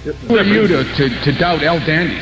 Who are you to doubt El Dandy?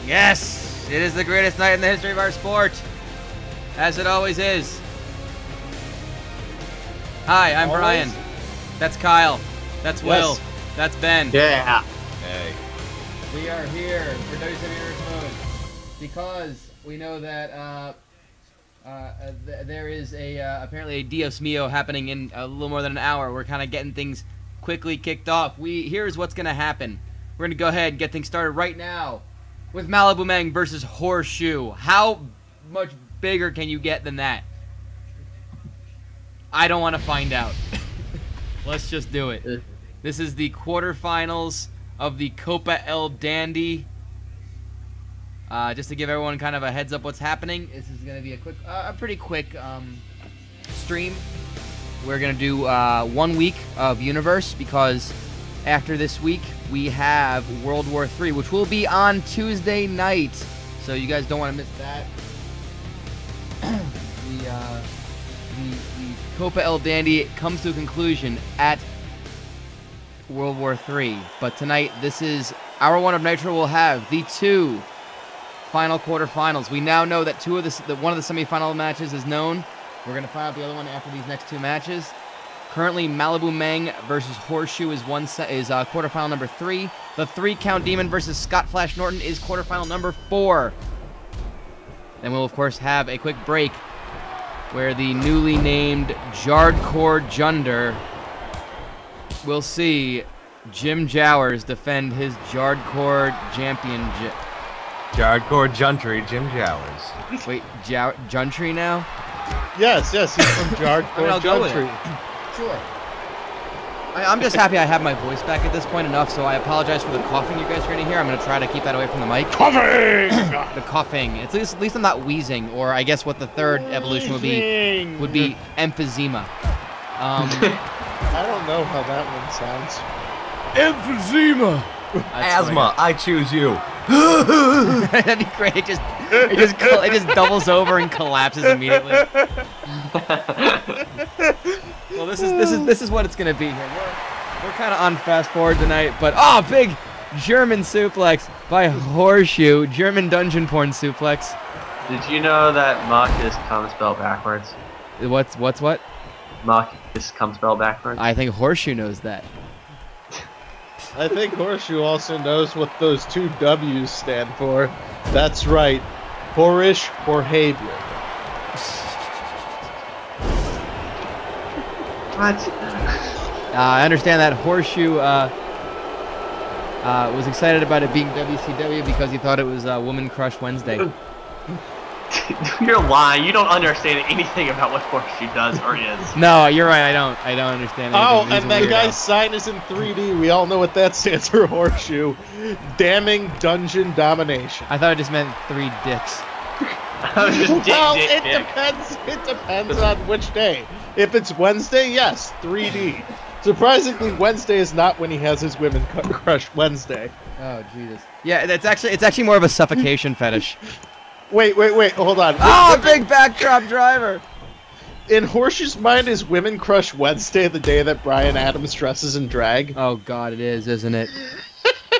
Yes, it is the greatest night in the history of our sport, as it always is. Hi, I'm Brian. That's Kyle. That's Will. That's Ben. Yeah. Hey. We are here for WCW Universe Mode because we know that there is apparently a Dios Mio happening in a little more than an hour. We're kind of getting things quickly kicked off. Here's what's going to happen. We're going to go ahead and get things started right now with Malibu Meng versus Whore-shu. How much bigger can you get than that? I don't want to find out. Let's just do it. This is the quarterfinals of the Copa El Dandy. Just to give everyone kind of a heads up what's happening, this is going to be a pretty quick stream. We're going to do 1 week of Universe because after this week we have World War III, which will be on Tuesday night. So you guys don't want to miss that. The Copa El Dandy comes to a conclusion at World War III. But tonight, this is hour 1 of Nitro. Will have the 2 final quarterfinals. We now know that one of the semifinal matches is known. We're going to find out the other one after these next 2 matches. Currently, Malibu Meng versus Whore-shu is quarterfinal number 3. The 3-count Demon versus Scott Flash Norton is quarterfinal number 4. Then we'll, of course, have a quick break where the newly named Jardcore Junder we'll see Jim Jowers defend his Jardcore championship. Jardcore Juntry, Jim Jowers. Wait, Juntry now? Yes, he's from Jardcore I'll go with Juntry. it. Sure. I'm just happy I have my voice back at this point enough, so I apologize for the coughing you guys are going to hear. I'm going to try to keep that away from the mic. Coughing! The coughing. At least I'm not wheezing, or I guess what the third evolution would be emphysema. I don't know how that one sounds. Emphysema. Asthma, I choose you. That'd be great. It just doubles over and collapses immediately. Well, this is what it's gonna be here. We're kind of on fast forward tonight, but big German suplex by Whore-shu, German dungeon porn suplex. Did you know that Mach is cum spelled backwards? What's what? Mach is cum spelled backwards. I think Whore-shu knows that. I think Whore-shu also knows what those two W's stand for. That's right. Whorish behavior. What? I understand that Whore-shu was excited about it being WCW because he thought it was Woman Crush Wednesday. You're lying. You don't understand anything about what Whore-shu does or is. No, you're right. I don't understand. Oh, He's and that guy's sign is in 3D. We all know what that stands for. Whore-shu. Damning dungeon domination. I thought it just meant 3 dicks. Well, it depends on which day. If it's Wednesday, yes, 3D. Surprisingly, Wednesday is not when he has his Women Crush Wednesday. Oh, Jesus. Yeah, it's actually more of a suffocation fetish. Wait, hold on. Big backdrop driver. In Whore-shu's mind, is Women Crush Wednesday the day that Bryan Adams dresses in drag? Oh, God, it is, isn't it?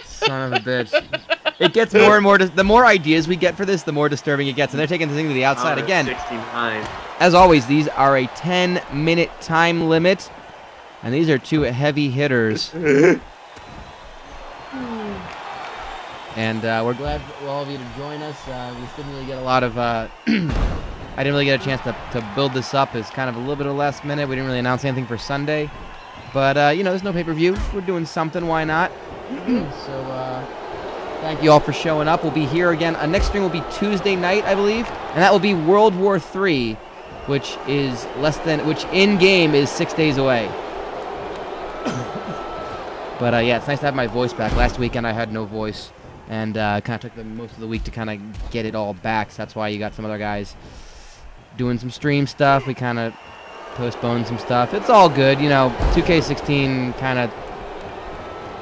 Son of a bitch. It gets more and more... The more ideas we get for this, the more disturbing it gets. And they're taking the thing to the outside again. 69. As always, these are a 10-minute time limit. And these are 2 heavy hitters. And we're glad for all of you to join us. We didn't really get a lot of... I didn't really get a chance to build this up. It's kind of a little bit of last minute. We didn't really announce anything for Sunday. But, there's no pay-per-view. We're doing something. Why not? So, thank you all for showing up. We'll be here again. Next stream will be Tuesday night, I believe. And that will be World War III, which in-game is 6 days away. But, yeah, it's nice to have my voice back. Last weekend I had no voice. And kind of took most of the week to kind of get it all back. So that's why you got some other guys doing some stream stuff. We kind of postponed some stuff. It's all good. 2K16 kind of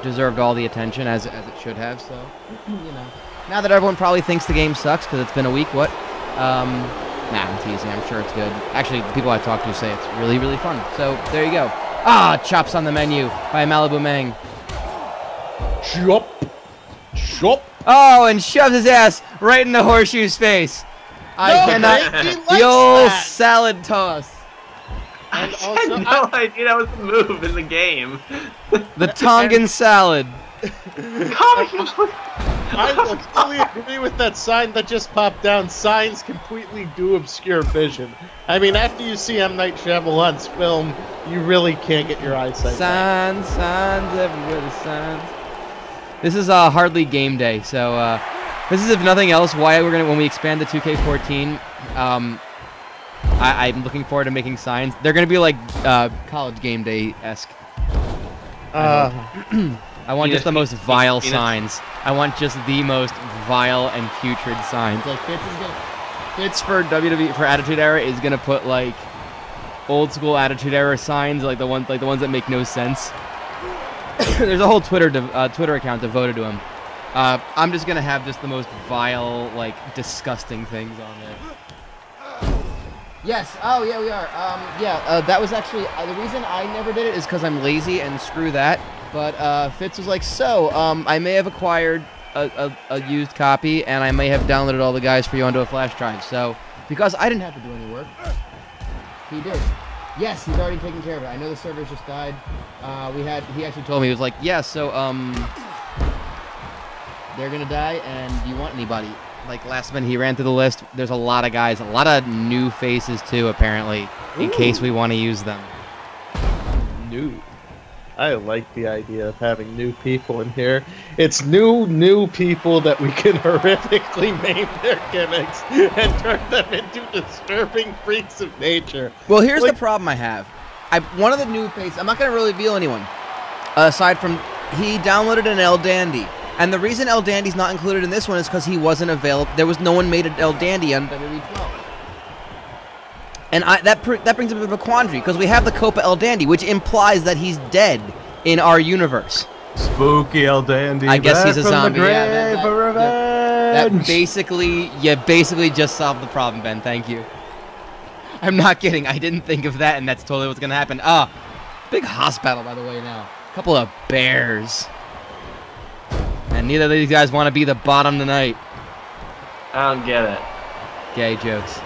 deserved all the attention as it should have. So, now that everyone probably thinks the game sucks because it's been a week, what? I'm teasing. I'm sure it's good. Actually, the people I talk to say it's really, really fun. So there you go. Chops on the menu by Malibu Meng. Chop. Oh, and shoves his ass right in the Whore-shu's face. I cannot. The old salad toss. And I had no idea that was the move in the game. The Tongan salad. I will fully agree with that sign that just popped down. Signs completely do obscure vision. I mean, after you see M. Night Shyamalan's film, you really can't get your eyesight back. Signs everywhere, the signs. This is hardly game day, so this is, if nothing else, why when we expand the 2K14, I'm looking forward to making signs. They're gonna be like college game day-esque. I want just the most vile signs. I want just the most vile and putrid signs. Like Fitz for WWE for Attitude Era is gonna put like old school Attitude Era signs, like the ones that make no sense. There's a whole Twitter account devoted to him. I'm just gonna have just the most vile, like disgusting things on there. Yes. Oh yeah, we are. That was actually the reason I never did it is because I'm lazy and screw that. But Fitz was like, I may have acquired a used copy and I may have downloaded all the guys for you onto a flash drive. So because I didn't have to do any work, he did. Yes, he's already taken care of it. I know the servers just died. He actually told me, he was like, yeah, so they're gonna die, and do you want anybody? Like last minute, he ran through the list. There's a lot of guys, a lot of new faces too, apparently, in case we want to use them. New. I like the idea of having new people in here. It's new people that we can horrifically maim their gimmicks and turn them into disturbing freaks of nature. Well, here's the problem I have. One of the new faces, I'm not going to really reveal anyone, aside from he downloaded an El Dandy. And the reason El Dandy's not included in this one is because he wasn't available. There was no one made an El Dandy on WWE 12. And that brings up a bit of a quandary, because we have the COPA El Dandy, which implies that he's dead in our universe. Spooky El Dandy. I guess he's a zombie. Yeah, that basically, you basically just solved the problem, Ben. Thank you. I'm not kidding. I didn't think of that, and that's totally what's going to happen. Big hoss battle, by the way, now. A couple of bears. And neither of these guys want to be the bottom tonight. I don't get it. Gay jokes.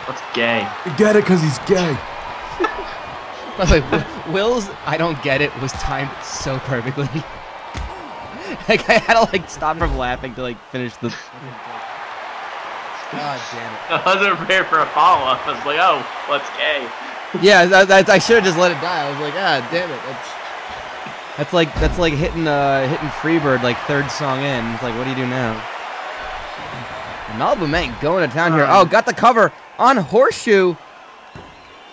What's gay? You get it because he's gay. By the way, Will's "I don't get it" was timed so perfectly. Like, I had to like stop from laughing to like finish the. God damn it! I wasn't prepared for a follow-up. I was like, oh, what's gay? Yeah, I should have just let it die. I was like, damn it. That's like hitting Freebird like third song in. It's like, what do you do now? Malibu Meng going to town here. Oh, got the cover on Whore-shu.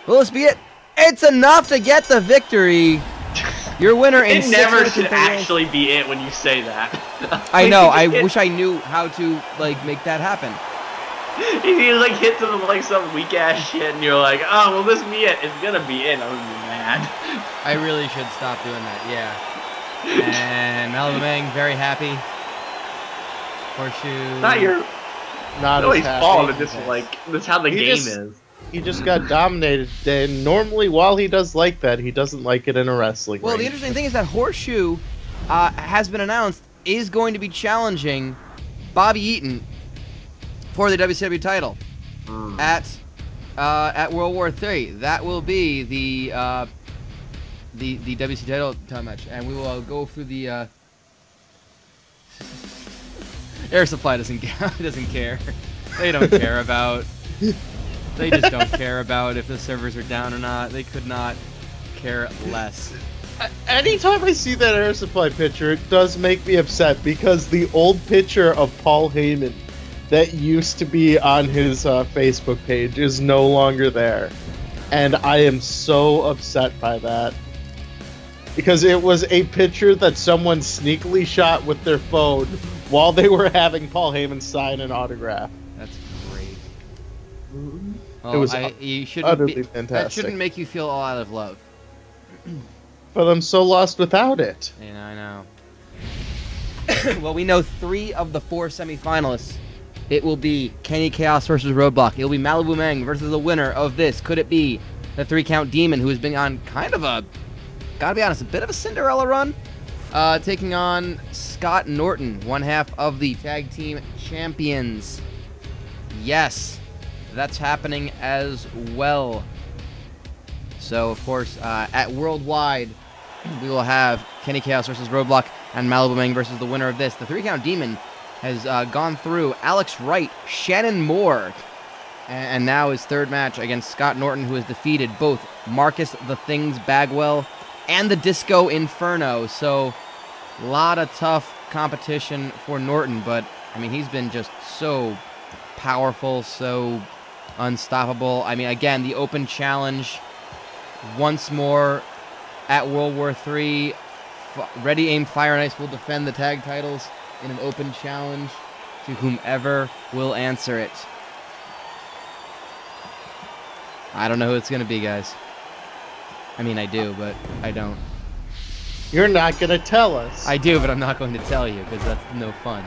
Will this be it? It's enough to get the victory. Your winner in It never should actually be it when you say that. I know. I wish I knew how to like make that happen. He like hits him with like some weak ass shit, and you're like, oh, well, this be it. It's gonna be it. I'm gonna be mad. I really should stop doing that. Yeah. And Malibu Meng very happy. Whore-shu. Not your. Not Nobody's as fault. happy. It's just like that's how the game is. He just got dominated today, and normally while he does like that, he doesn't like it in a wrestling Well, ring. the interesting thing is that Whore-shu has been announced is going to be challenging Bobby Eaton for the WCW title at World War III. That will be the WC title match, and we will go through the Air Supply doesn't care. They don't care about. They just don't care about if the servers are down or not. They could not care less. Anytime I see that Air Supply picture, it does make me upset, because the old picture of Paul Heyman that used to be on his Facebook page is no longer there. And I am so upset by that. Because it was a picture that someone sneakily shot with their phone while they were having Paul Heyman sign an autograph. That's great. Well, It was utterly fantastic. That shouldn't make you feel all out of love. But I'm so lost without it. Yeah, I know. Well, we know 3 of the 4 semifinalists. It will be Kenny Kaos versus Roadblock. It will be Malibu Meng versus the winner of this. Could it be the 3-count Demon, who has been on kind of a, gotta be honest, a bit of a Cinderella run? Taking on Scott Norton, one half of the tag team champions. Yes, that's happening as well. So, of course, at Worldwide, we will have Kenny Kaos versus Roadblock and Malibu Meng versus the winner of this. The 3-count Demon has gone through Alex Wright, Shannon Moore, and now his third match against Scott Norton, who has defeated both Marcus the Things Bagwell and the Disco Inferno. So, a lot of tough competition for Norton, but, I mean, he's been just so powerful, so unstoppable. I mean, again, the open challenge once more at World War III. Ready, Aim, Fire, and Ice will defend the tag titles in an open challenge to whomever will answer it. I don't know who it's going to be, guys. I mean, I do, but I don't. You're not going to tell us. I do, but I'm not going to tell you, because that's no fun.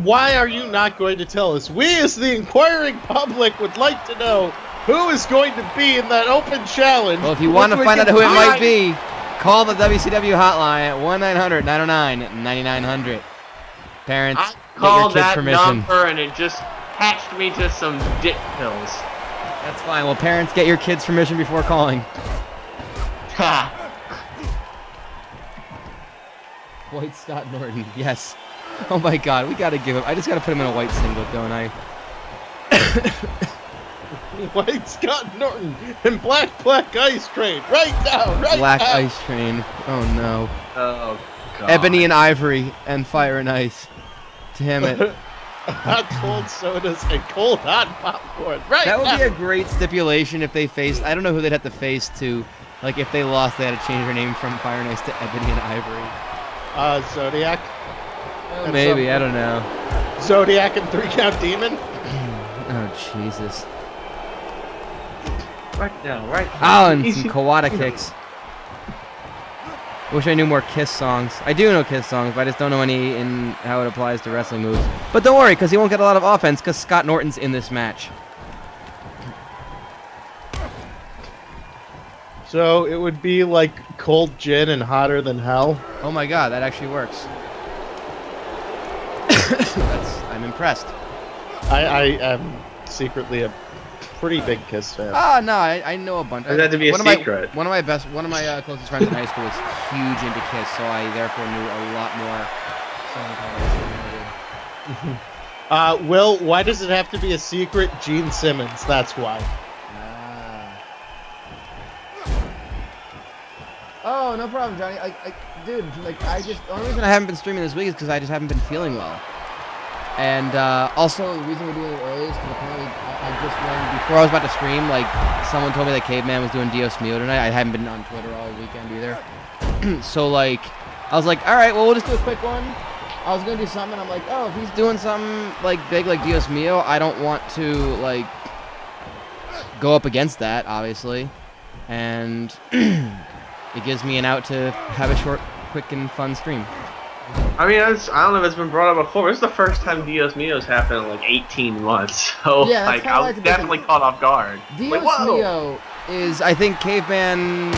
Why are you not going to tell us? We, as the inquiring public, would like to know who is going to be in that open challenge. Well, if you want to find out who it might be, call the WCW hotline at 1-900-909-9900. Parents, I called get your kids' that permission. number and it just hatched me to some dick pills. That's fine. Well, parents, get your kids' permission before calling. Ha! White Scott Norton, yes. Oh my God, we gotta give him. I just gotta put him in a white singlet, don't I? White Scott Norton and Black Ice Train. Right now, right Black now. Ice Train. Oh no. Oh, God. Ebony and Ivory and Fire and Ice. Damn it. Hot cold sodas and cold hot popcorn. Right That would now. be a great stipulation if they faced. I don't know who they'd have to face to. Like if they lost, they had to change their name from Fire and Ice to Ebony and Ivory. Zodiac. And Maybe, I don't know. Zodiac and 3 Count Demon. Oh Jesus. Right now, right now. Oh, and some Kawada kicks. Wish I knew more Kiss songs. I do know Kiss songs, but I just don't know any in how it applies to wrestling moves. But don't worry, because he won't get a lot of offense, because Scott Norton's in this match. So it would be like cold gin and hotter than hell. Oh my God, that actually works. I'm impressed. I am secretly a pretty big Kiss fan. Ah, no, I know a bunch. Does that have to be a secret? One of my closest friends in high school was huge into Kiss, so I therefore knew a lot more. Will, why does it have to be a secret? Gene Simmons, that's why. Oh, no problem, Johnny. Dude, like, the only reason I haven't been streaming this week is because I just haven't been feeling well. And also, the reason we're doing it early is because apparently I just learned before I was about to stream, like, someone told me that Caveman was doing Dios Mio tonight. I hadn't been on Twitter all weekend either. So, like, I was like, all right, well, we'll just do a quick one. I was going to do something, and I'm like, oh, if he's doing something, like, big like Dios Mio, I don't want to, like, go up against that, obviously. And it gives me an out to have a short, quick, and fun stream. I mean, I don't know if it's been brought up before. This is the first time Dios Mio's happened in like 18 months. So, yeah, like, I was definitely caught off guard. Dios like, Mio is, I think, Caveman's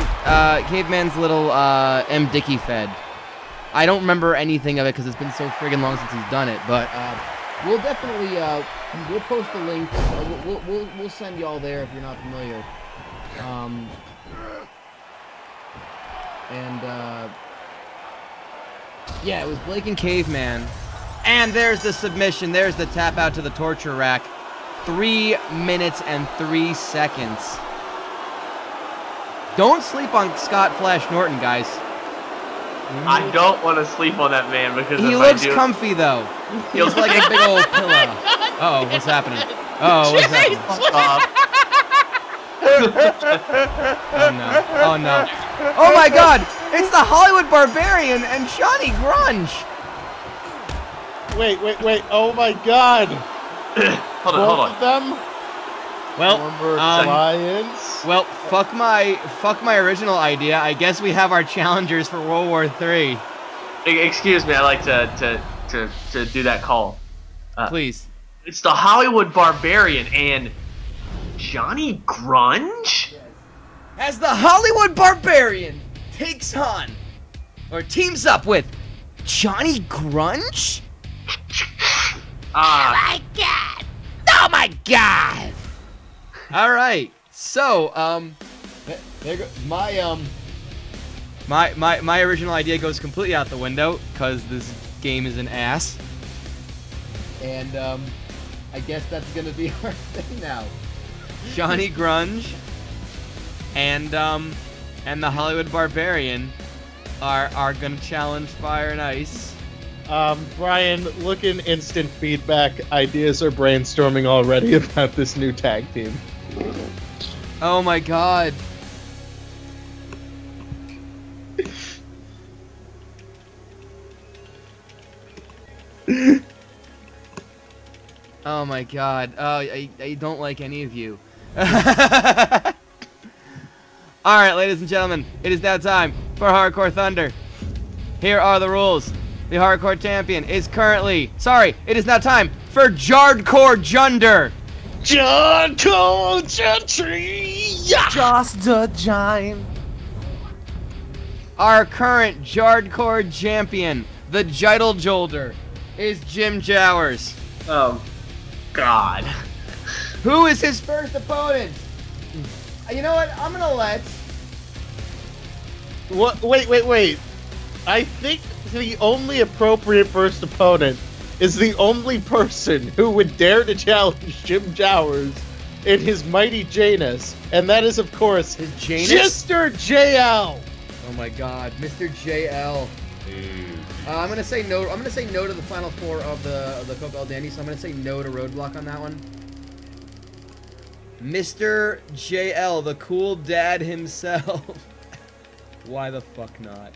little M. Dickey fed. I don't remember anything of it because it's been so friggin' long since he's done it. But we'll definitely we'll post the link. We'll send y'all there if you're not familiar. Yeah, it was Blake and Caveman. And there's the submission. There's the tap out to the torture rack. 3 minutes and 3 seconds. Don't sleep on Scott Flash Norton, guys. I don't want to sleep on that man because he if looks I do, comfy though. He looks like a big old pillow. Uh oh, what's happening? Oh, what's happening? Oh no! Oh no! Oh my God! It's the Hollywood Barbarian and Johnny Grunge. Wait! Oh my God! hold Both on. of them? Well, Former Lions? well, fuck my original idea. I guess we have our challengers for World War III. Excuse me, I like to do that call. Please. It's the Hollywood Barbarian and Johnny Grunge? As the Hollywood Barbarian takes on, or teams up with, Johnny Grunge? Oh my God! Oh my God! All right, so there go, my original idea goes completely out the window because this game is an ass, and I guess that's gonna be our thing now. Johnny Grunge and the Hollywood Barbarian are gonna challenge Fire and Ice. Brian, look in instant feedback. Ideas are brainstorming already about this new tag team. Oh my God. Oh my God. Oh, I don't like any of you. Alright, ladies and gentlemen, it is now time for Hardcore Thunder. Here are the rules. The Hardcore Champion is currently... Sorry, it is now time for Jardcore Junder. Jardcore Gentry! Just a giant. Our current Jardcore Champion, the Jidal Jolder, is Jim Jowers. Oh, God. Who is his first opponent? You know what? I'm gonna let... What? Wait. I think the only appropriate first opponent is the only person who would dare to challenge Jim Jowers in his mighty Janus, and that is, of course, His Janus? Mr. JL. Oh my God, Mr. JL. I'm gonna say no. I'm gonna say no to the final four of the COPA El Dandy. So I'm gonna say no to Roadblock on that one. Mr. JL, the cool dad himself. Why the fuck not?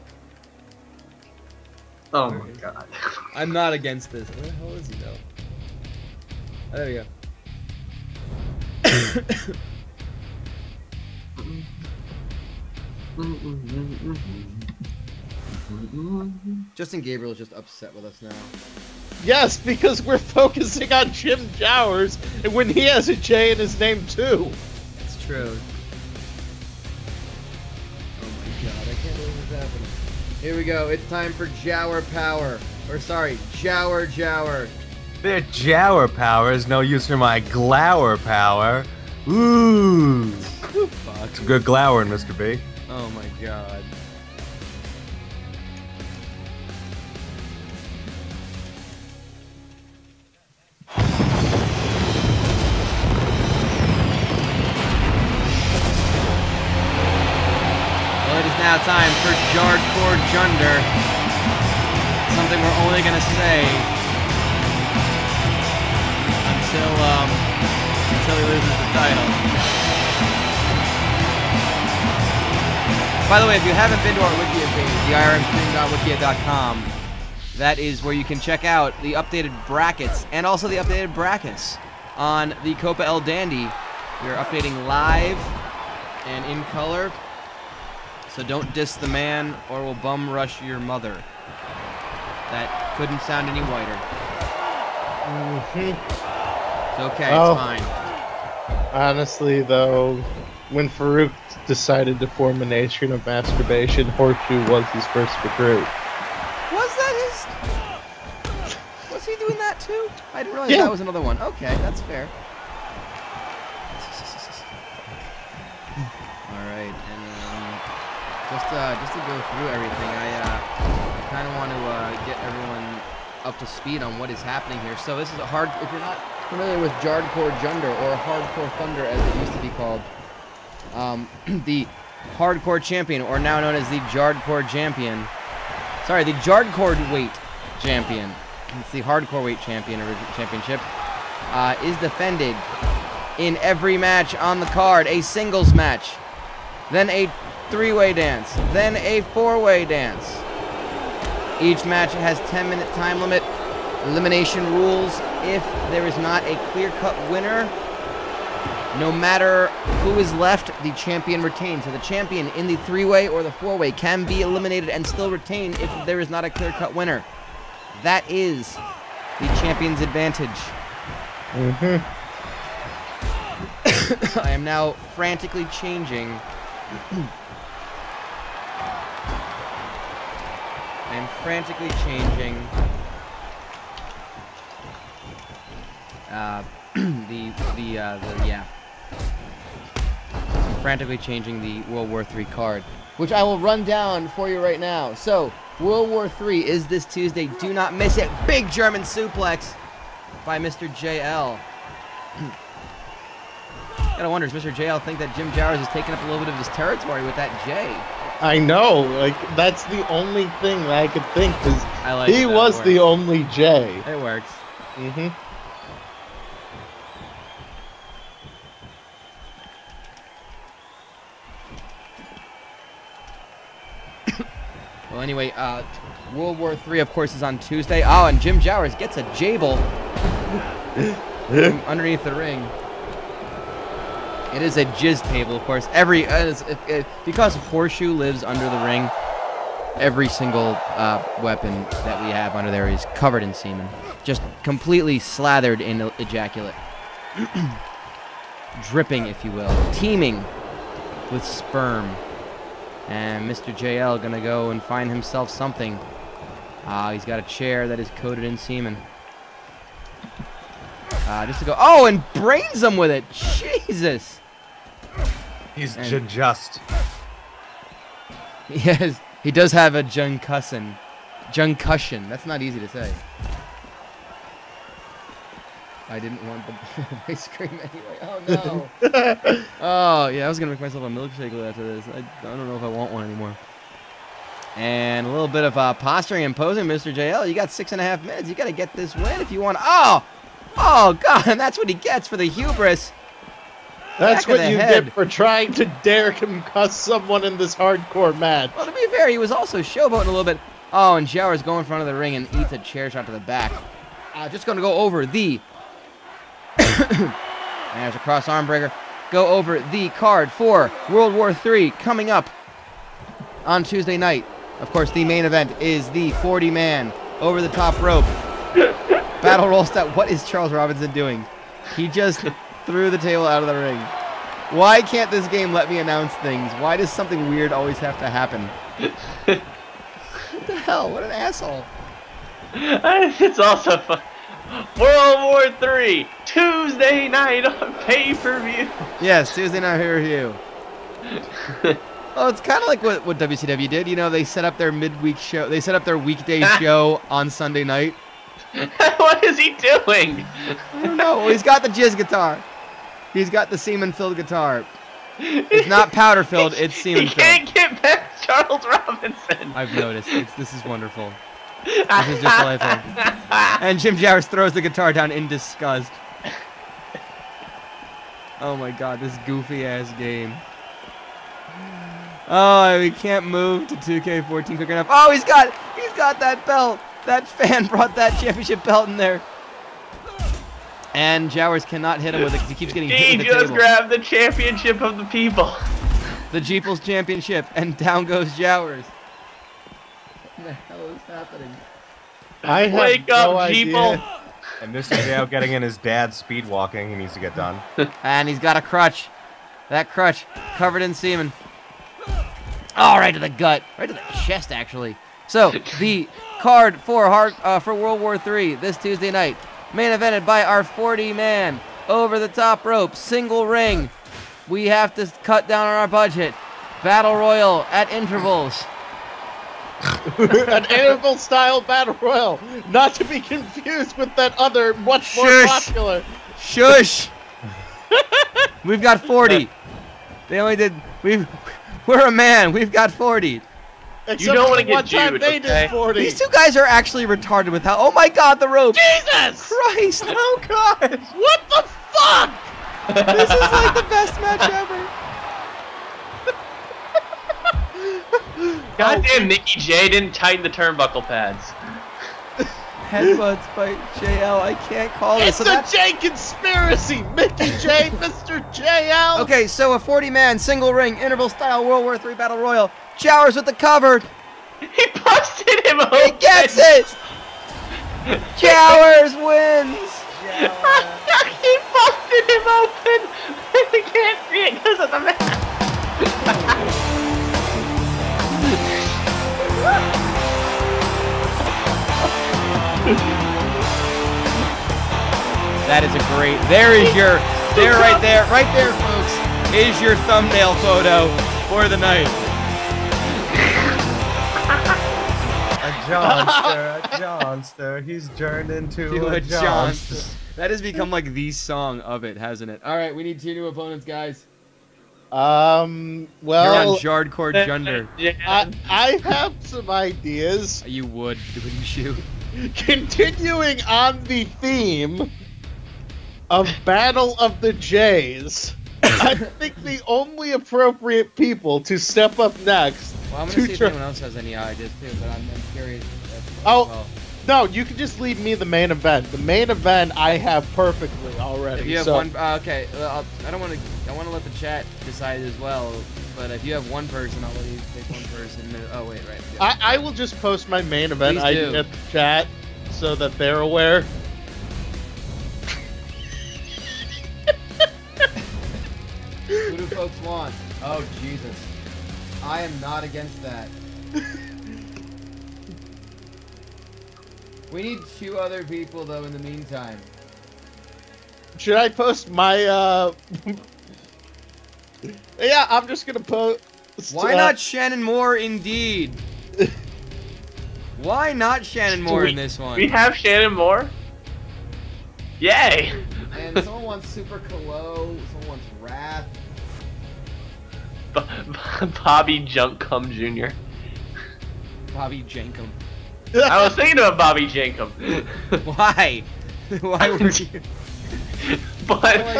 Oh my God. I'm not against this. Where the hell is he though? Oh, there we go. Justin Gabriel is just upset with us now. Yes, because we're focusing on Jim Jowers, and when he has a J in his name too. It's true. Oh my God, I can't believe this happened. Here we go. It's time for Jower Power. Or sorry, Jower Jower. Their Jower power is no use for my glower power. Ooh. Fuck. Some good glowering, Mr. B. Oh my God. Well, it is now time for Jardcore Junder. Something we're only gonna say until he loses the title. By the way, if you haven't been to our Wikia page, the IRMstream.wikia.com, that is where you can check out the updated brackets and also the updated brackets on the COPA El Dandy. We are updating live and in color, so don't diss the man or we'll bum rush your mother. That couldn't sound any whiter. It's okay, it's fine. Honestly, though, when Farouk decided to form a nation of masturbation, Whore-shu was his first recruit. Was that his? Was he doing that too? I didn't realize that was another one. Okay, that's fair. All right, and just to go through everything, I kind of want to get everyone up to speed on what is happening here. So this is a hard. If you're not familiar with Jardcore Junder or Hardcore Thunder, as it used to be called, the Hardcore Champion, or now known as the Jardcore Champion. Sorry, the Jardcore Weight Champion. It's the Hardcore Weight Championship. Is defended in every match on the card. A singles match, then a three-way dance, then a four-way dance. Each match has 10-minute time limit. Elimination rules. If there is not a clear-cut winner, no matter who is left, the champion retains. So the champion in the three-way or the four-way can be eliminated and still retain if there is not a clear-cut winner. That is the champion's advantage. I am now frantically changing. Frantically changing the World War III card, which I will run down for you right now. So, World War III is this Tuesday. Do not miss it. Big German suplex by Mr. JL. Gotta wonder, does Mr. JL think that Jim Jowers is taking up a little bit of his territory with that J? I know, like, that's the only thing that I could think, because he was the only J. It works. Well, anyway, World War III, of course, is on Tuesday. Oh, and Jim Jowers gets a Jable from underneath the ring. It is a jizz table, of course. Because Whore-shu lives under the ring, every single weapon that we have under there is covered in semen. Just completely slathered in ejaculate. Dripping, if you will. Teeming with sperm. And Mr. JL gonna go and find himself something. He's got a chair that is coated in semen. Just to go, oh, and brains him with it. Jesus. He's just. Yes, he does have a Juncussion. That's not easy to say. I didn't want the ice cream anyway. Oh no. Oh yeah, I was gonna make myself a milkshake after this. I don't know if I want one anymore. And a little bit of posturing and posing, Mr. JL. You got 6.5 minutes. You got to get this win if you want. Oh God, and that's what he gets for the hubris. That's what you get for trying to dare concuss someone in this hardcore match. Well, to be fair, he was also showboating a little bit. Oh, and Jowers go in front of the ring and eats a chair shot to the back. Just going to go over the... and there's a cross arm breaker. Go over the card for World War III coming up on Tuesday night. Of course, the main event is the 40-man over the top rope. Battle roll step. What is Charles Robinson doing? He just threw the table out of the ring. Why can't this game let me announce things? Why does something weird always have to happen? What the hell? What an asshole. It's also fun. World War III, Tuesday night on pay-per-view. Yes, Tuesday night pay-per-view. Well, it's kind of like what WCW did. You know, they set up their midweek show. They set up their weekday show on Sunday night. What is he doing? I don't know. Well, he's got the jizz guitar. He's got the semen-filled guitar. It's not powder-filled. It's semen-filled. He can't get past Charles Robinson. I've noticed. This is wonderful. This is just delightful. And Jim Jowers throws the guitar down in disgust. Oh my God, this goofy-ass game. Oh, we can't move to 2K14 quick enough. Oh, he's got that belt. That fan brought that championship belt in there. And Jowers cannot hit him with it because he keeps getting hit with the table. He just grabbed the championship of the people. The Jeeples championship, and down goes Jowers. What the hell is happening? Wake up, Jeeple. And Mr. JL getting in his dad's speed walking. He needs to get done. And he's got a crutch. That crutch covered in semen. Oh, right to the gut. Right to the chest, actually. So, the card for World War III this Tuesday night. Main evented by our 40-man over-the-top rope, single ring. We have to cut down on our budget. Battle Royal at intervals. An interval-style battle royal, not to be confused with that other much more popular. Shush! We've got 40. They only did. We're a man. We've got 40. Except you don't want to get Jude, they did 40. These two guys are actually retarded with how. Oh my God, the rope! Jesus Christ! Oh God! What the fuck? This is like the best match ever. Goddamn, Mickey J didn't tighten the turnbuckle pads. Headbutts by JL. I can't call this. It's a J conspiracy, Mickey J, Mr. JL. Okay, so a 40-man single ring interval style World War III battle royal. Jowers with the cover. He busted him open. He gets it. Jowers wins. He busted him open. He can't see it because of the mask. That is a great. Right there, folks, is your thumbnail photo for the night. A Johnster, he's turned into a Johnster. That has become like the song of it, hasn't it? All right, we need 2 new opponents, guys. Well, you're on Jardcore Junder. I have some ideas. You would, wouldn't you? Continuing on the theme of Battle of the Jays, I think the only appropriate people to step up next. Well, I'm gonna see if anyone else has any ideas too, but I'm curious. No, you can just leave me the main event. The main event I have perfectly already. If you have one, okay. I want to let the chat decide as well. But if you have one person, I'll let you pick one person. Oh wait, right. Yeah. I will just post my main event idea at the chat so that they're aware. Who do folks want? Oh Jesus, I am not against that. We need 2 other people though in the meantime. Should I post my Yeah, I'm just gonna post. Why not Shannon Moore indeed? Why not Shannon Moore in this one? We have Shannon Moore? Yay! And someone wants Super Calo, someone wants Wrath. Bobby Junkum Jr. Bobby Jankum. I was thinking about Bobby Jankum. Why? Why were you? But I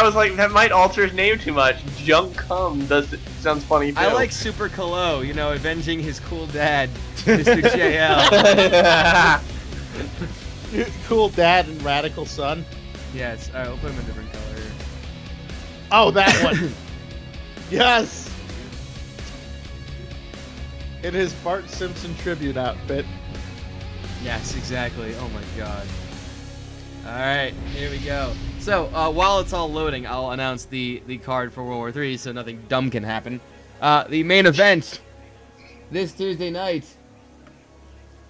was like, that might alter his name too much. Junkum sounds funny too. I like Super Calo, you know, avenging his cool dad, Mr. JL. Cool dad and radical son. Yes, alright, we'll put him a different color. Oh, that one. Yes. In his Bart Simpson tribute outfit. Yes, exactly. Oh my god. Alright, here we go. So, while it's all loading, I'll announce the card for World War III so nothing dumb can happen. The main event this Tuesday night.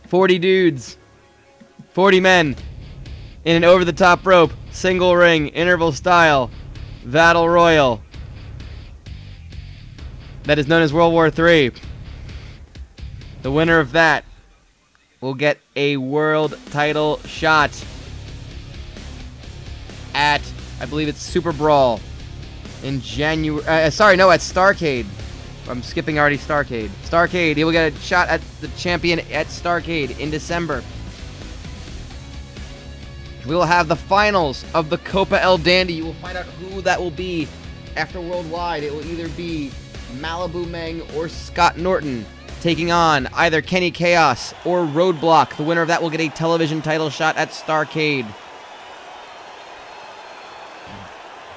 40 dudes. 40 men. In an over-the-top rope. Single ring. Interval style. Battle Royal. That is known as World War III. The winner of that will get a world title shot at, I believe it's Super Brawl in January. Sorry, no, at Starrcade. I'm skipping already Starrcade. Starrcade, he will get a shot at the champion at Starrcade in December. We will have the finals of the Copa El Dandy. You will find out who that will be after Worldwide. It will either be Malibu Meng or Scott Norton taking on either Kenny Kaos or Roadblock. The winner of that will get a television title shot at Starrcade.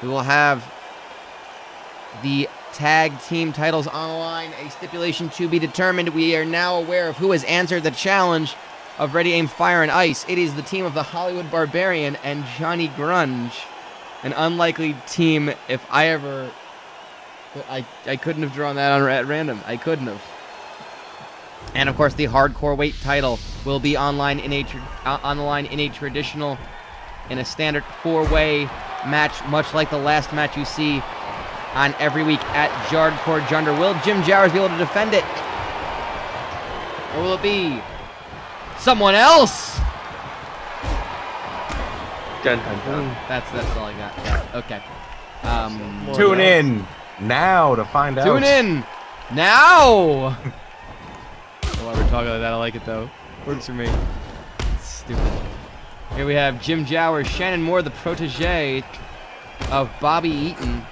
We will have the tag team titles on the line. A stipulation to be determined. We are now aware of who has answered the challenge of Ready, Aim, Fire, and Ice. It is the team of the Hollywood Barbarian and Johnny Grunge. An unlikely team if I ever... I couldn't have drawn that at random. I couldn't have. And of course, the hardcore weight title will be on the line in a traditional, in a standard 4-way match, much like the last match you see on every week at Jardcore Junder. Will Jim Jowers be able to defend it? Or will it be someone else? Dun, dun, dun. That's all I got. Yeah, okay. Tune in now to find out. Tune in now. While we're talking like that, I like it though. Works for me. It's stupid. Here we have Jim Jowers, Shannon Moore, the protege of Bobby Eaton.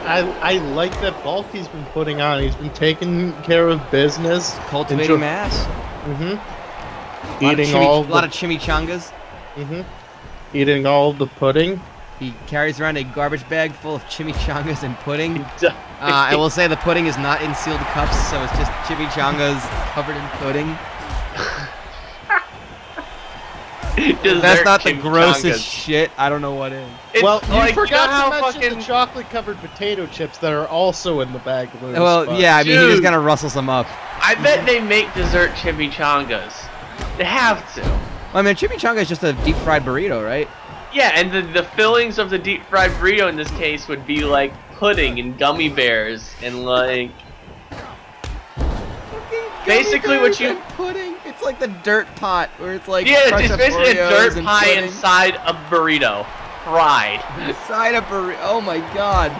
I like that bulk he's been putting on. He's been taking care of business. Cultivating mass. Mm-hmm. A lot of chimichangas. Mm-hmm. Eating all the pudding. He carries around a garbage bag full of chimichangas and pudding. I will say the pudding is not in sealed cups, so it's just chimichangas covered in pudding. That's not the grossest shit. I don't know what is. Well, you like, forgot you know to mention the chocolate-covered potato chips that are also in the bag. Well, yeah, I mean, he just kind of rustles them up. I bet they make dessert chimichangas. They have to. Well, I mean, chimichanga is just a deep-fried burrito, right? Yeah, and the fillings of the deep-fried burrito in this case would be like pudding and gummy bears and like... Basically what you... Pudding? It's like the dirt pot where it's like... Yeah, it's basically a dirt pie pudding inside a burrito. Fried. Inside a burrito. Oh my god.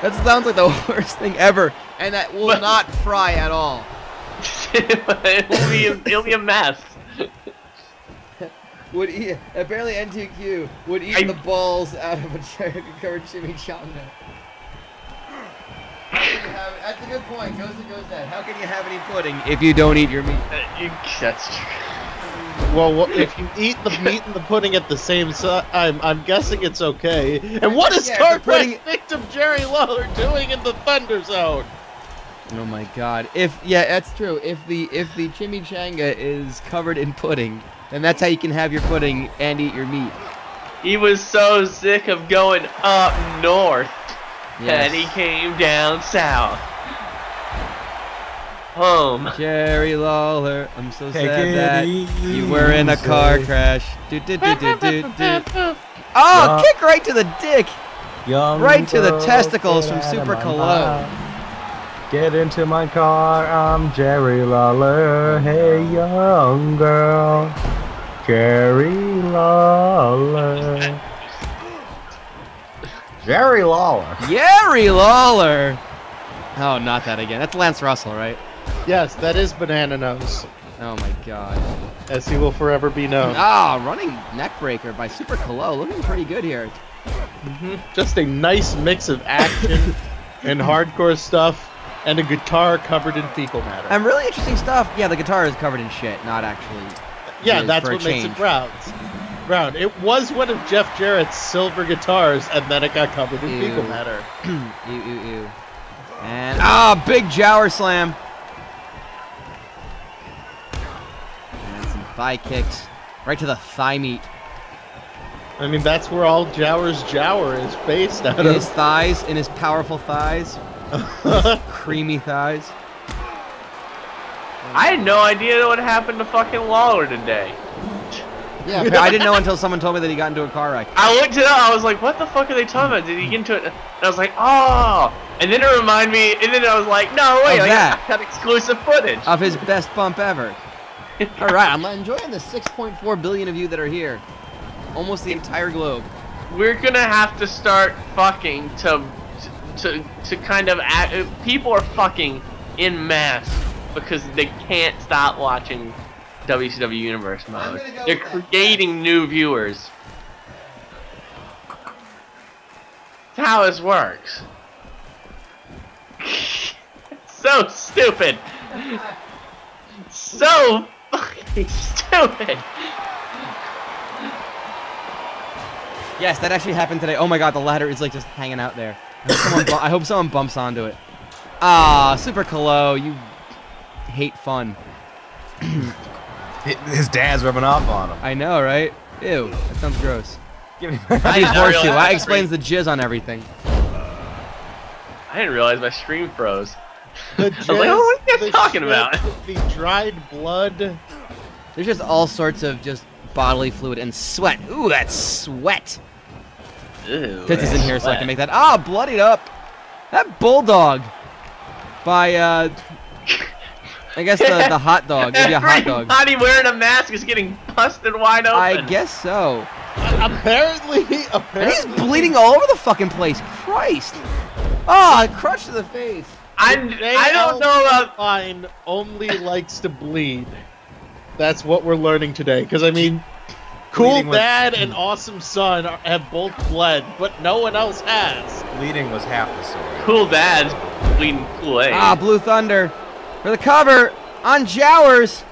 That sounds like the worst thing ever. And that will not fry at all. It'll be a mess. Would eat, apparently N2Q would eat the balls out of a covered chimichanga. That's a good point. Goes that. How can you have any pudding if you don't eat your meat? That's true. Well, if you eat the meat and the pudding at the same time, I'm guessing it's okay. And what is car crash victim Jerry Lawler doing in the Thunder Zone? Oh my god. That's true. If the chimichanga is covered in pudding, then that's how you can have your pudding and eat your meat. He was so sick of going up north, and he came down south. Home. Jerry Lawler, I'm so sad that you were in a car crash. Oh, kick right to the dick. Right to the testicles from Super Calo. Get into my car, I'm Jerry Lawler. Hey, young girl, Jerry Lawler. Jerry Lawler. Jerry Lawler. Oh, not that again. That's Lance Russell, right? Yes, that is Banana Nose, Oh my God. as he will forever be known. Ah, running neckbreaker by Super Calo. Looking pretty good here. Just a nice mix of action and hardcore stuff, and a guitar covered in fecal matter. And really interesting stuff. Yeah, the guitar is covered in shit, not actually. Yeah, really that's for a what makes it change. brown. It was one of Jeff Jarrett's silver guitars, and then it got covered in fecal Ew. matter. Ew. And big Jower slam. And some thigh kicks right to the thigh meat. I mean, that's where all Jowers Jower is based out In of. his thighs, in his powerful thighs, creamy thighs. I had no idea what happened to fucking Lawler today. Yeah, I didn't know until someone told me that he got into a car wreck. I looked it up. I was like, "What the fuck are they talking about? Did he get into it?" And I was like, "Oh!" And then it reminded me. And then I was like, "No, wait! Of I that. got exclusive footage." Of his best bump ever. All right, I'm enjoying the 6.4 billion of you that are here. Almost the entire globe. We're gonna have to start fucking to kind of people are fucking in mass because they can't stop watching WCW Universe Mode. They're creating new viewers. That's how this works. So stupid. So fucking stupid. Yes, that actually happened today. Oh my God, the ladder is like just hanging out there. I hope someone bumps onto it. Ah, Super Calo, you hate fun. His dad's rubbing off on him. I know, right? Ew, that sounds gross. Give me Happy didn't Horseshoe. realize That that explains the jizz on everything. I didn't realize my stream froze. The I was like, "Oh, what are you guys talking shit, about?" The dried blood. There's just all sorts of just bodily fluid and sweat. Ooh, that's sweat. Ew, Tits is in here, so I sweat. can make that. Ah, bloodied up. That bulldog by I guess the hot dog. Maybe a hot dog. Everybody wearing a mask is getting busted wide open. I guess so. Apparently, And he's bleeding all over the fucking place. Christ. Oh, a crutch to the face. I don't know about. Line only likes to bleed. That's what we're learning today. Because I mean, Cool Bleeding was- Dad and Awesome Son have both bled, but no one else has. Bleeding was half the story. Cool Dad's bleeding Kool-Aid. Ah, Blue Thunder for the cover on Jowers.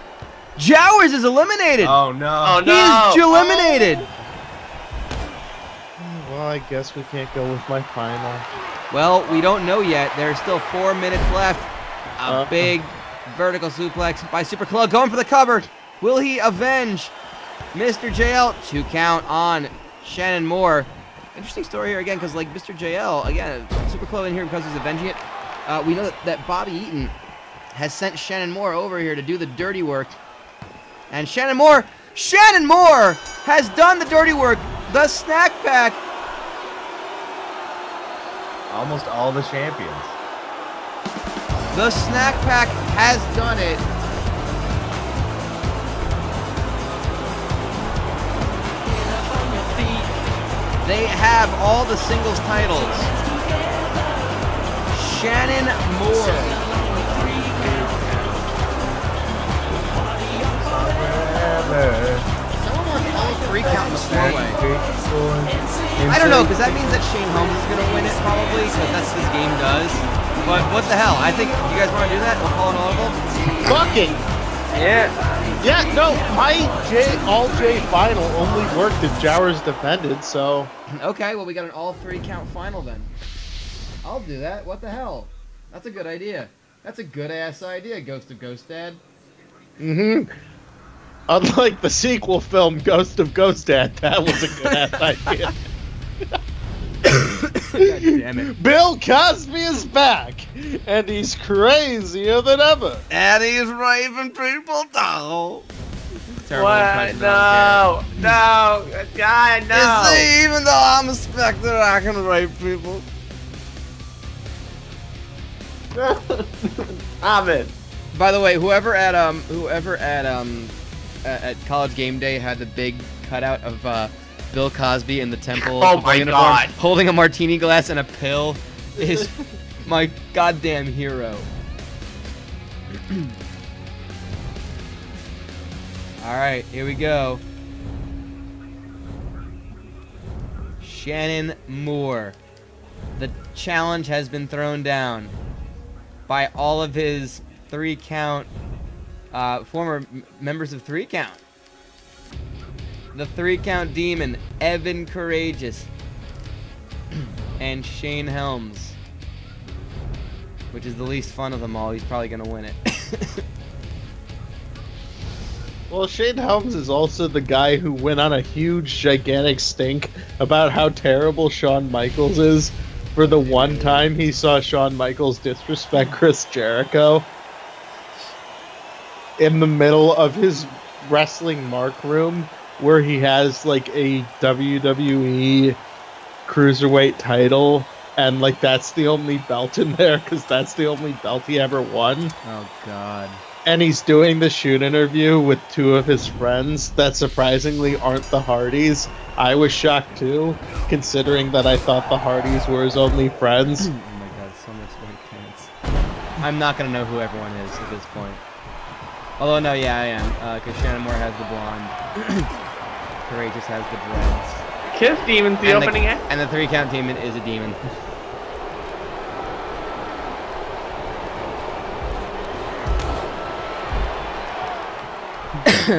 Jowers is eliminated. Oh no. Oh, He no. is eliminated. Well, I guess we can't go with my final. Well, we don't know yet. There's still 4 minutes left. A big vertical suplex by Super Calo going for the cover. Will he avenge Mr. JL? 2 count on Shannon Moore. Interesting story here again, because like Mr. JL, again, Super Calo in here because he's avenging it. We know that Bobby Eaton has sent Shannon Moore over here to do the dirty work. And Shannon Moore has done the dirty work. The snack pack. Almost all the champions. The snack pack has done it. They have all the singles titles. Shannon Moore. All 3 count in the 4-way. I don't know, because that means that Shane Helms is going to win it probably, because that's what this game does. But what the hell? I think you guys want to do that? We'll call an audible. Fucking! Yeah. Yeah, no, my all-J final only worked if Jowers defended, so... Okay, well, we got an all 3 count final then. I'll do that. What the hell? That's a good idea. That's a good-ass idea, Ghost of Ghost Dad. Mm-hmm. Unlike the sequel film, Ghost of Ghost Dad, that was a good-ass idea. God damn it. Bill Cosby is back, and he's crazier than ever. And he's raping people down. What? No. No. God, no. You see, even though I'm a specter, I can rape people. Ahmed. By the way, whoever at College Game Day had the big cutout of Bill Cosby in the temple Oh my God. holding a martini glass and a pill is my goddamn hero. All right, here we go. Shannon Moore. The challenge has been thrown down by all of his 3 Count former members of 3 Count. The 3 Count Demon, Evan Courageous, and Shane Helms, which is the least fun of them all. He's probably gonna win it. Well, Shane Helms is also the guy who went on a huge, gigantic stink about how terrible Shawn Michaels is for the one time he saw Shawn Michaels disrespect Chris Jericho in the middle of his wrestling mark room, where he has like a WWE cruiserweight title, and like that's the only belt in there because that's the only belt he ever won. Oh God. And he's doing the shoot interview with 2 of his friends that surprisingly aren't the Hardys. I was shocked too, considering that I thought the Hardys were his only friends. Oh my God, so much white pants. I'm not gonna know who everyone is at this point. Although no, yeah, I am, because Shannon Moore has the blonde, Courageous has the dreads. Kiss Demon's the opening act. And the 3 Count Demon is a demon. Oh, damn it.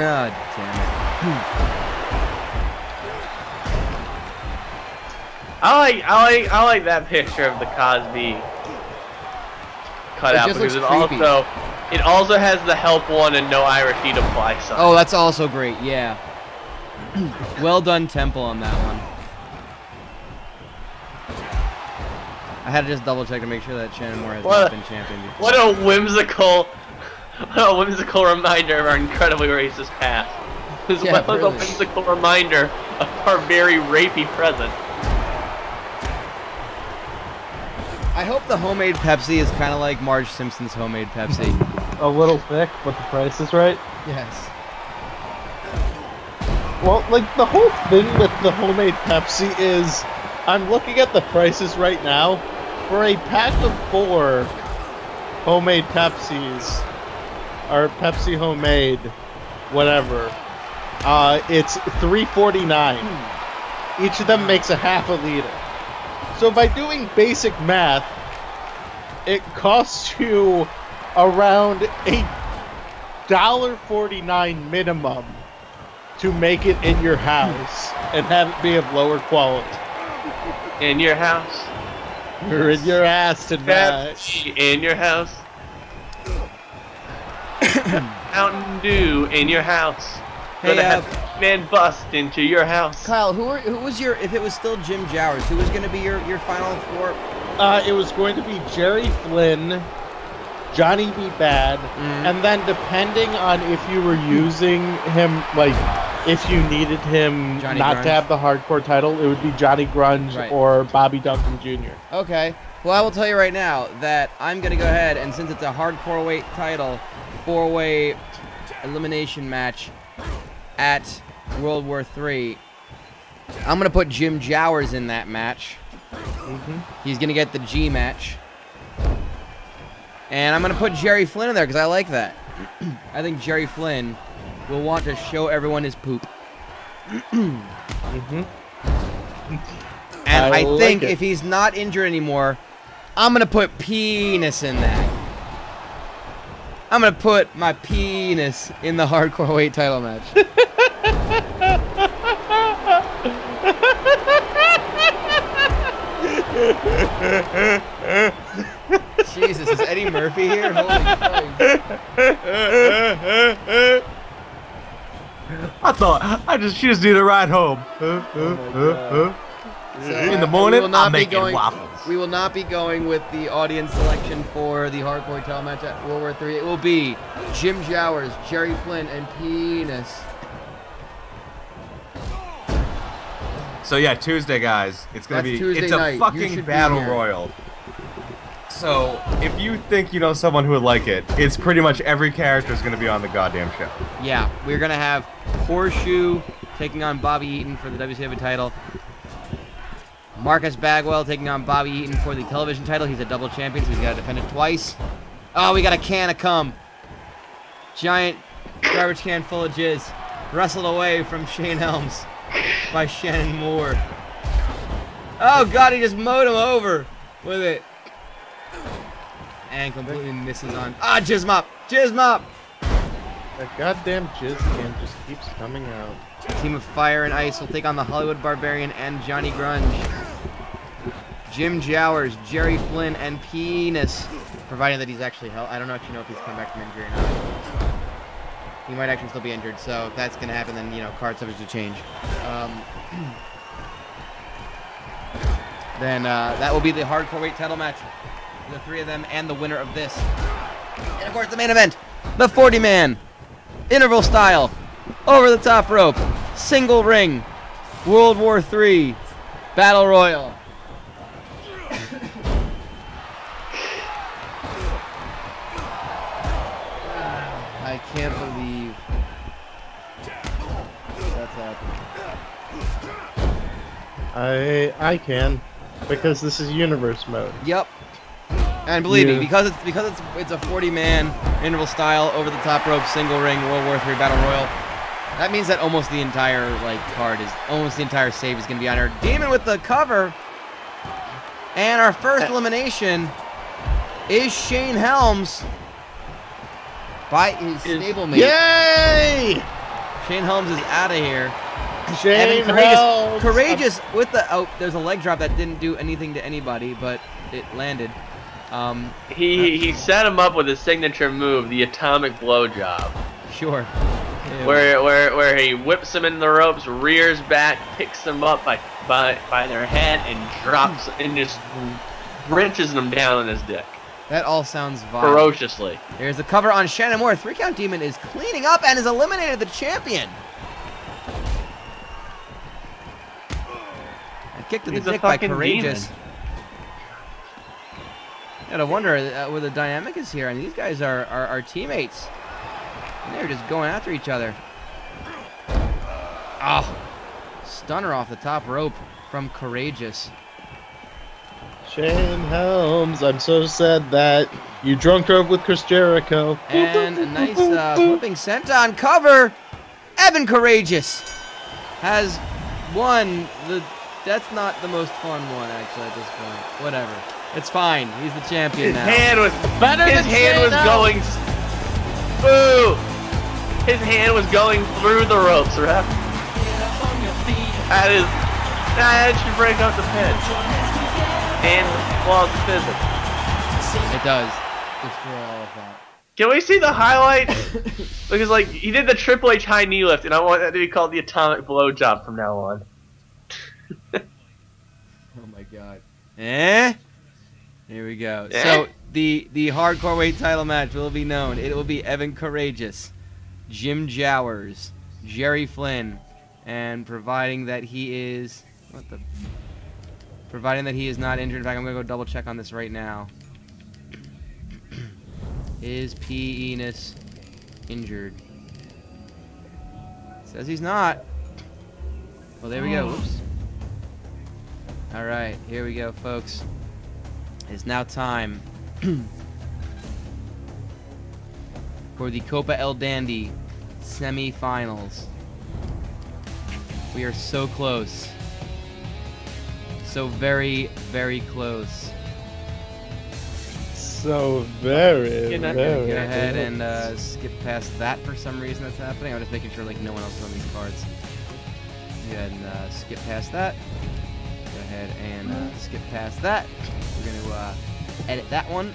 I like that picture of the Cosby cutout because it also has the help one and no Irish Heat apply sign. Oh, that's also great. Yeah. Well done, Temple, on that one. I had to just double check to make sure that Shannon Moore has not been champion before. What a whimsical reminder of our incredibly racist past. As well as a whimsical reminder of our very rapey present. I hope the homemade Pepsi is kind of like Marge Simpson's homemade Pepsi. A little thick, but the price is right. Yes. Well, like, the whole thing with the homemade Pepsi is, I'm looking at the prices right now. For a pack of 4 homemade Pepsis, or Pepsi homemade, whatever, it's $3.49. Each of them makes a half a liter. So by doing basic math, it costs you around $1.49 minimum to make it in your house and have it be of lower quality. In your house. You're in your ass tonight. In your house. Mountain Dew in your house. Gonna have man bust into your house. Kyle, who was your, if it was still Jim Jowers, who was going to be your final 4? It was going to be Jerry Flynn, Johnny B. Bad, and then depending on if you were using him, like, if you needed him Johnny not Grunge. to have the hardcore title, it would be Johnny Grunge or Bobby Duncan Jr. Okay. Well, I will tell you right now that I'm going to go ahead, and since it's a hardcore weight title, 4-way elimination match at World War III, I'm going to put Jim Jowers in that match. He's going to get the G match. And I'm going to put Jerry Flynn in there because I like that. I think Jerry Flynn will want to show everyone his poop. And I think if he's not injured anymore, I'm going to put penis in that. I'm going to put my penis in the hardcore weight title match. Jesus, is Eddie Murphy here? Holy Christ. She just needed a ride home. In the morning, I'm making waffles. We will not be going with the audience selection for the hardcore title match at World War III. It will be Jim Jowers, Jerry Flynn, and penis. So yeah, Tuesday, guys. It's gonna be. Tuesday It's a night. fucking battle royal. So, if you think you know someone who would like it, it's pretty much every character is going to be on the goddamn show. Yeah, we're going to have Whore-shu taking on Bobby Eaton for the WCW title. Marcus Bagwell taking on Bobby Eaton for the television title. He's a double champion, so he's got to defend it twice. Oh, we got a can of cum. Giant garbage can full of jizz. Wrestled away from Shane Helms by Shannon Moore. Oh, God, he just mowed him over with it. And completely misses on. Ah, jizz mop! Jizz mop! That goddamn jizz can just keeps coming out. A team of Fire and Ice will take on the Hollywood Barbarian and Johnny Grunge. Jim Jowers, Jerry Flynn, and Penis. Providing that he's actually held. I don't actually know if he's come back from injury or not. He might actually still be injured, so if that's going to happen, then, you know, card subject to change. Then that will be the hardcore weight title match. The three of them and the winner of this. And, of course, the main event. The 40-man. Interval style. Over the top rope. Single ring. World War III. Battle Royal. I can't believe that's happening. I can, because this is Universe Mode. Yep. And believe me, because it's a 40-man interval style over the top rope single ring World War III Battle Royal. That means that almost the entire card is almost the entire save is going to be on here. Demon with the cover. And our first elimination is Shane Helms by his stablemate. Yay! Shane Helms is out of here. Shane Helms. Courageous with the there's a leg drop that didn't do anything to anybody, but it landed. He set him up with his signature move, the atomic blowjob. Sure. Where he whips him in the ropes, rears back, picks them up by their head, and drops and just wrenches them down on his dick. That all sounds vile. Ferociously. There's the cover on Shannon Moore. 3-count Demon is cleaning up and has eliminated the champion. A kick to the dick by Courageous. Gotta wonder where the dynamic is here. I mean, these guys are teammates. And they're just going after each other. Oh, stunner off the top rope from Courageous. Shane Helms, I'm so sad that you drunk drove with Chris Jericho. And a nice flipping senton cover. Evan Courageous has won the. That's not the most fun one actually at this point. Whatever. It's fine. He's the champion now. His hand was going. Boo! His hand was going through the ropes, ref. That should break up the pin. And flaws of physics. It does. Destroy all of that. Can we see the highlight? Because he did the Triple H high knee lift, and I want that to be called the atomic blowjob from now on. Oh my god. Here we go. So the hardcore weight title match will be known. It will be Evan Courageous, Jim Jowers, Jerry Flynn, and providing that he is providing that he is not injured. In fact, I'm gonna go double check on this right now. Is P. Enos injured? Says he's not. Well, there we go. Whoops. All right, here we go, folks. It's now time for the Copa El Dandy semi-finals. We are so close. So very, very close. So very, Go very. ahead and skip past that for some reason that's happening. I'm just making sure no one else is on these cards. Go ahead and skip past that. Go ahead and skip past that. We're going to edit that one.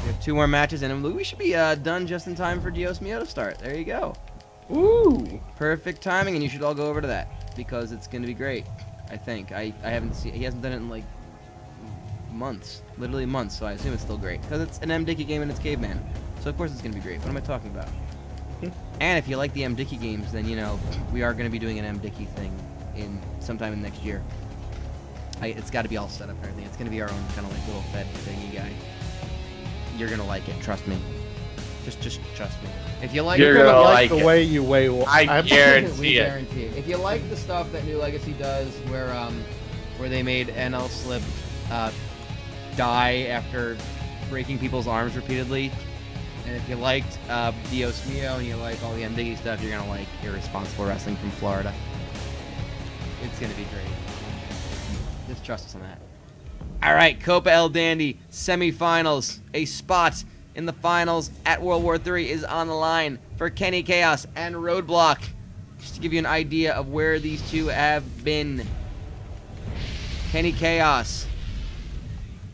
We have 2 more matches, and we should be done just in time for Dios Mio to start. There you go. Ooh. Perfect timing, and you should all go over to that because it's going to be great. I think. I haven't seen. He hasn't done it in like months, literally months. So I assume it's still great because it's an M. Dickey game and it's Caveman. So of course it's gonna be great. What am I talking about? And if you like the M. Dickey games, then you know we are gonna be doing an M. Dickey thing in sometime in next year. It's got to be all set up and everything. It's gonna be our own kind of like little fed thingy guy. You're gonna like it, trust me. Just trust me. If you like, You're gonna like the it. way you weigh. I guarantee we it. guarantee it. If you like the stuff that New Legacy does, where they made NL Slip die after breaking people's arms repeatedly, and if you liked Dios Mio and you like all the MDiggy stuff, you're gonna like Irresponsible Wrestling from Florida. It's gonna be great. Just trust us on that. All right, Copa El Dandy semifinals. A spot in the finals at World War III is on the line for Kenny Kaos and Roadblock. Just to give you an idea of where these two have been. Kenny Kaos,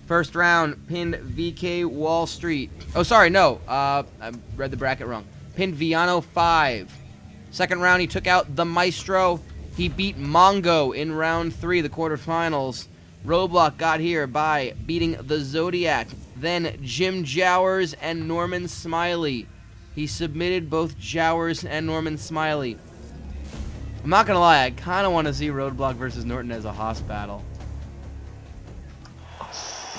first round, pinned VK Wall Street. Oh, sorry, no. I read the bracket wrong. Pinned Viano 5. Second round, he took out the Maestro. He beat Mongo in round 3, the quarterfinals. Roadblock got here by beating the Zodiac. Then Jim Jowers and Norman Smiley. He submitted both Jowers and Norman Smiley. I'm not going to lie, I kind of want to see Roadblock versus Norton as a Haas battle.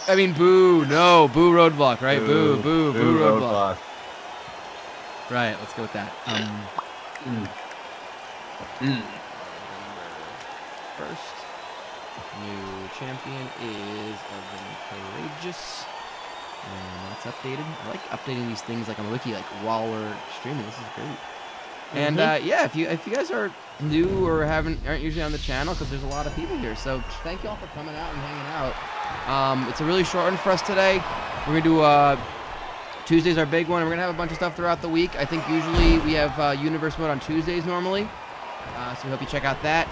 I mean, boo, no, boo Roadblock, right? Boo Roadblock. Right, let's go with that. First, new champion is Karagias. And that's updated. I like updating these things like on the wiki, like while we're streaming. This is great. And yeah, if you guys are new or aren't usually on the channel, because there's a lot of people here, so thank you all for coming out and hanging out. It's a really short one for us today. We're gonna do Tuesday's our big one. We're gonna have a bunch of stuff throughout the week. I think usually we have Universe Mode on Tuesdays normally, so we hope you check out that.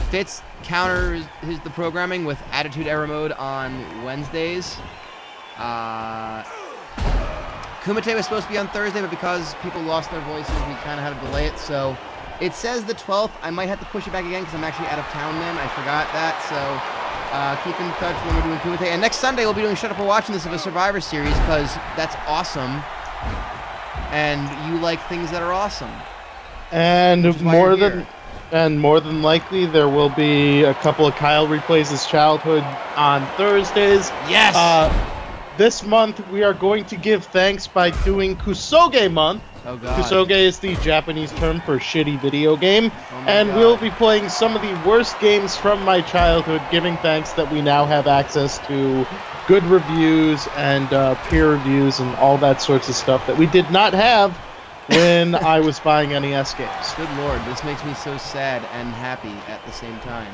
Fitz counters the programming with Attitude Era Mode on Wednesdays. Kumite was supposed to be on Thursday, but because people lost their voices, we kind of had to delay it. So it says the 12th. I might have to push it back again because I'm actually out of town then. I forgot that. So keep in touch when we're doing Kumite. And next Sunday, we'll be doing Shut Up and Watching This of a Survivor Series because that's awesome. And you like things that are awesome. And more than likely, there will be a couple of Kyle replays his childhood on Thursdays. Yes. This month, we are going to give thanks by doing Kusoge Month. Oh, God. Kusoge is the Japanese term for shitty video game. And God. we'll be playing some of the worst games from my childhood, giving thanks that we now have access to good reviews and peer reviews and all that sorts of stuff that we did not have when I was buying NES games. Good Lord, this makes me so sad and happy at the same time.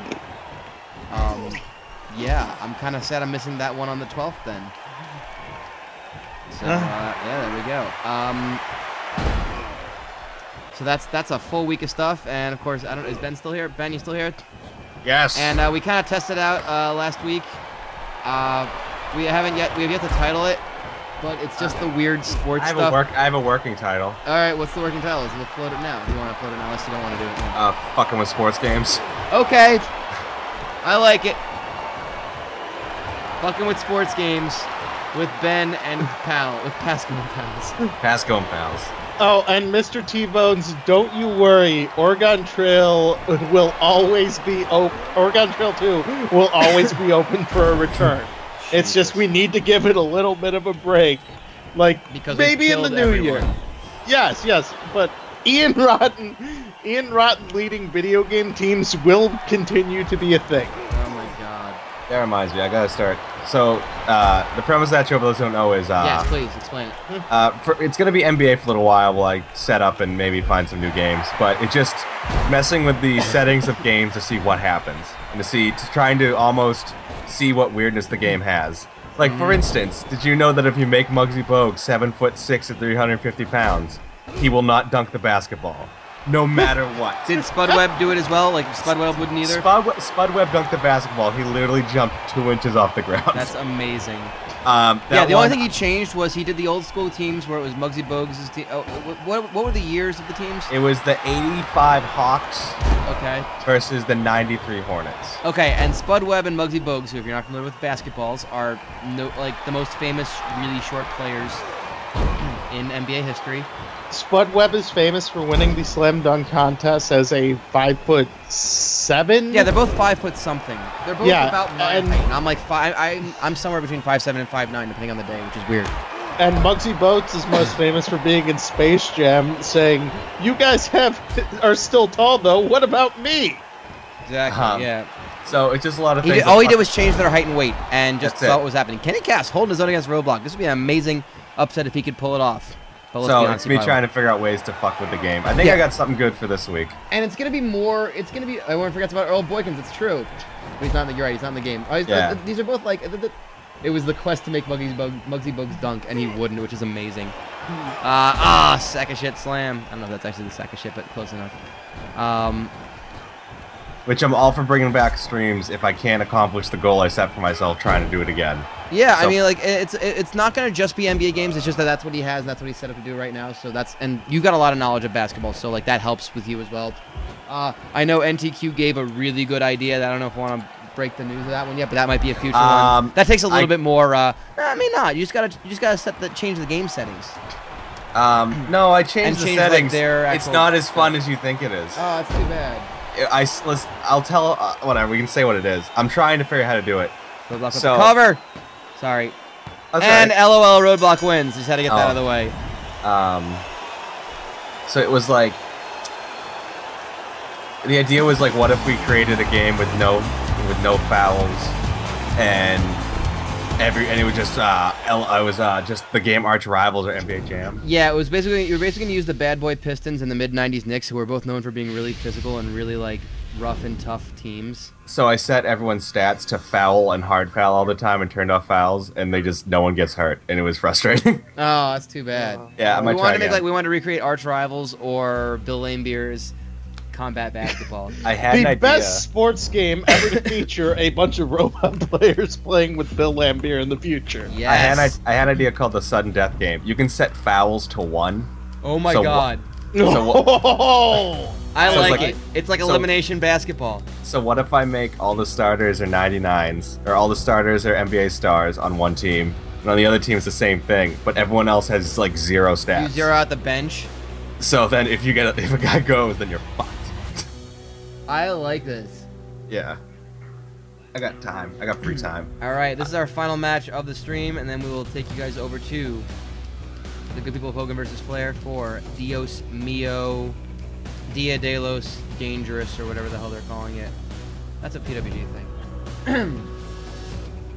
Yeah, I'm kind of sad I'm missing that one on the 12th then. So, yeah, there we go. So that's a full week of stuff, and of course, is Ben still here? Ben, you still here? Yes. And we kind of tested out last week. We have yet to title it, but it's just the weird sports stuff. I have a working title. All right, what's the working title? We'll float it now. If you want to float it now, unless you don't want to do it now. Fucking with sports games. Okay, I like it. Fucking with sports games with Ben and with Pasco and Pals. Pasco and Pals. Oh, and Mr. T-Bones, don't you worry. Oregon Trail will always be open. Oregon Trail 2 will always be open for a return. It's just we need to give it a little bit of a break. Like, because maybe in the new year. Yes, but Ian Rotten leading video game teams will continue to be a thing. Oh my God. That reminds me, I gotta start. So, the premise that you don't know is... yes, please, explain it. It's gonna be NBA for a little while while I set up and maybe find some new games, but it's just messing with the settings of games to see what happens, and trying to almost see what weirdness the game has. Like, for instance, did you know that if you make Muggsy Bogues 7'6" at 350 pounds, he will not dunk the basketball? No matter what. Did Spudweb do it as well? Like, Spudweb wouldn't either? Spudweb dunked the basketball. He literally jumped 2 inches off the ground. That's amazing. The only thing he changed was he did the old school teams where it was Muggsy Bogues' team. Oh, what were the years of the teams? It was the 85 Hawks versus the 93 Hornets. Okay, and Spudweb and Muggsy Bogues, who, if you're not familiar with basketballs, are the most famous really short players in NBA history. Spud Webb is famous for winning the slam dunk contest as a 5'7". Yeah, they're both 5 foot something. They're both about my height. and I'm like I'm somewhere between 5'7" and 5'9", depending on the day, which is weird. And Muggsy Bogues is most famous for being in Space Jam, saying, "You guys are still tall though. What about me?" Exactly. Yeah. So it's just a lot of things. All he did was change their height and weight, and just That's saw it. what was happening. Kenny Kaos holding his own against Roadblock. This would be an amazing upset if he could pull it off. But let's be So honest, it's me trying to figure out ways to fuck with the game. I think Yeah. I got something good for this week. And it's gonna be more. It's gonna be. Everyone forgets about Earl Boykins. It's true. But he's not in the. You're right. He's not in the game. Yeah. These are both like. It was the quest to make Muggsy Bogues dunk, and he wouldn't, which is amazing. Sack of shit slam. I don't know if that's actually the sack of shit, but close enough. Which I'm all for bringing back streams if I can't accomplish the goal I set for myself trying to do it again. Yeah, So- I mean, like it's not gonna just be NBA games. It's just that that's what he has, and that's what he's set up to do right now. So and you got a lot of knowledge of basketball, so like that helps with you as well. I know NTQ gave a really good idea. That I don't know if I want to break the news of that one yet, but that might be a future one. That takes a little bit more. I mean, not. You just gotta change the game settings. No, I changed the change, like, settings. their It's actual not as stuff. fun as you think it is. Oh, that's too bad. I'll tell whatever. We can say what it is. I'm trying to figure out how to do it. Roadblock with So- the cover. Sorry. That's And right. LOL Roadblock wins. Just had to get that out of the way. So it was like the idea was like, what if we created a game with no fouls and it was just just the game arch rivals or NBA Jam. Yeah, it was basically you were basically gonna use the bad boy Pistons and the mid '90s Knicks, who were both known for being really physical and really like rough and tough teams. So I set everyone's stats to foul and hard foul all the time and turned off fouls, and no one gets hurt, and it was frustrating. Oh, that's too bad. Yeah, I might we try wanted to again. we wanted to recreate arch rivals or Bill Laimbeer's combat basketball. I had an The idea. best sports game ever to feature a bunch of robot players playing with Bill Laimbeer in the future. Yes. I had an idea called the sudden death game. You can set fouls to 1. Oh my So god. Oh, I So it's like like- it. It's like so- elimination basketball. So what if I make all the starters are 99s, or all the starters are NBA stars on one team, and on the other team it's the same thing, but everyone else has like 0 stats. You zero out the bench. So then if a guy goes, then you're fucked. I like this. Yeah. I got time. I got free time. All right, this is our final match of the stream, and then we will take you guys over to the good people of Hogan versus Flair for Dios Mio, Dia de los Dangerous, or whatever the hell they're calling it. That's a PWG thing.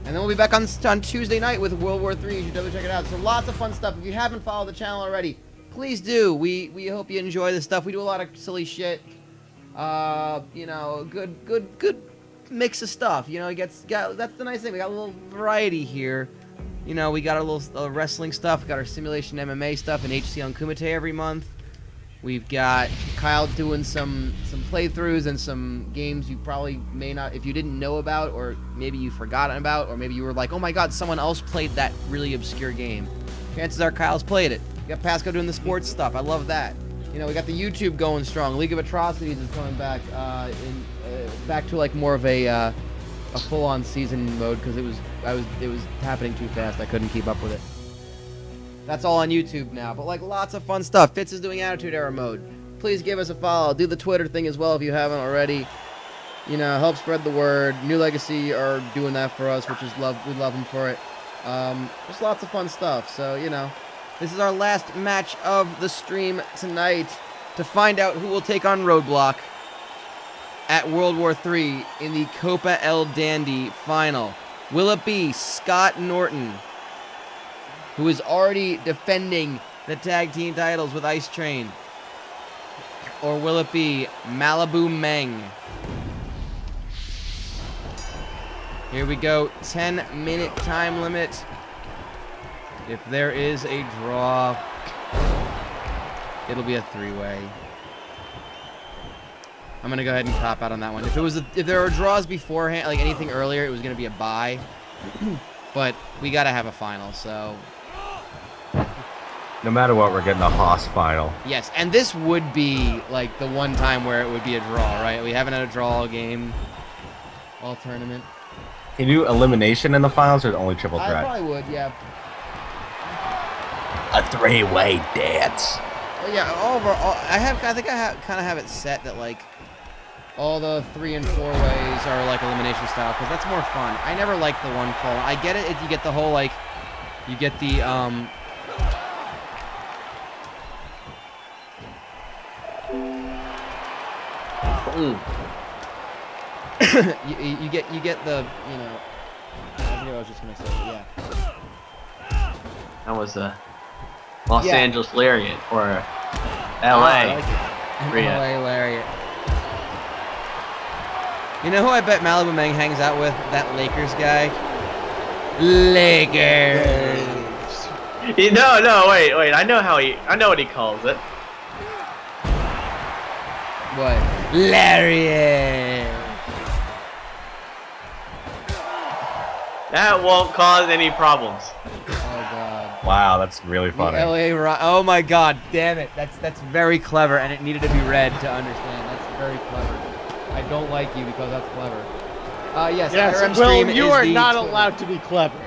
And then we'll be back on Tuesday night with World War III. You should definitely check it out. So lots of fun stuff. If you haven't followed the channel already, please do. We hope you enjoy this stuff. We do a lot of silly shit. You know, good mix of stuff. You know, that's the nice thing. We got a little variety here. You know, we got a little wrestling stuff. We got our simulation MMA stuff and HC on Kumite every month. We've got Kyle doing some playthroughs and some games you probably may not, if you didn't know about, or maybe you forgotten about, or maybe you were like, oh my god, someone else played that really obscure game. Chances are Kyle's played it. We got Pasco doing the sports stuff. I love that. You know, we got the YouTube going strong. League of Atrocities is coming back back to like more of a full-on season mode because it was happening too fast. I couldn't keep up with it. That's all on YouTube now, but like lots of fun stuff. Fitz is doing Attitude Era mode. Please give us a follow. Do the Twitter thing as well if you haven't already. You know, help spread the word. New Legacy are doing that for us, which is we love them for it. Just lots of fun stuff. So you know, this is our last match of the stream tonight to find out who will take on Roadblock at World War III in the Copa El Dandy final. Will it be Scott Norton, who is already defending the tag team titles with Ice Train? Or will it be Malibu Meng? Here we go, 10-minute time limit. If there is a draw, it'll be a 3-way. I'm gonna go ahead and cop out on that one. If there were draws beforehand, like anything earlier, it was gonna be a bye. But we gotta have a final, so. No matter what, we're getting a Haas final. Yes, and this would be like the one time where it would be a draw, right? We haven't had a draw all game, all tournament. Can you do elimination in the finals or only triple I threat? probably would, yeah. A three-way dance. Yeah, I think I kind of have it set that like all the 3 and 4 ways are like elimination style because that's more fun. I never liked the 1 fall. I get it if you get the whole like, you get the you get the, you know, I forget what I was just gonna say, but yeah. That was a Los Yeah. Angeles Lariat or LA. I like it. Rhea. LA Lariat. You know who I bet Malibu Meng hangs out with? That Lakers guy. Lakers. No, wait. I know what he calls it. What? Lariat. That won't cause any problems. Oh god. Wow, that's really The funny. Oh my god, damn it. That's very clever and it needed to be read to understand. That's very clever. I don't like you because that's clever. Yes, IRMstream well, you is are the not Twitter. allowed to be clever.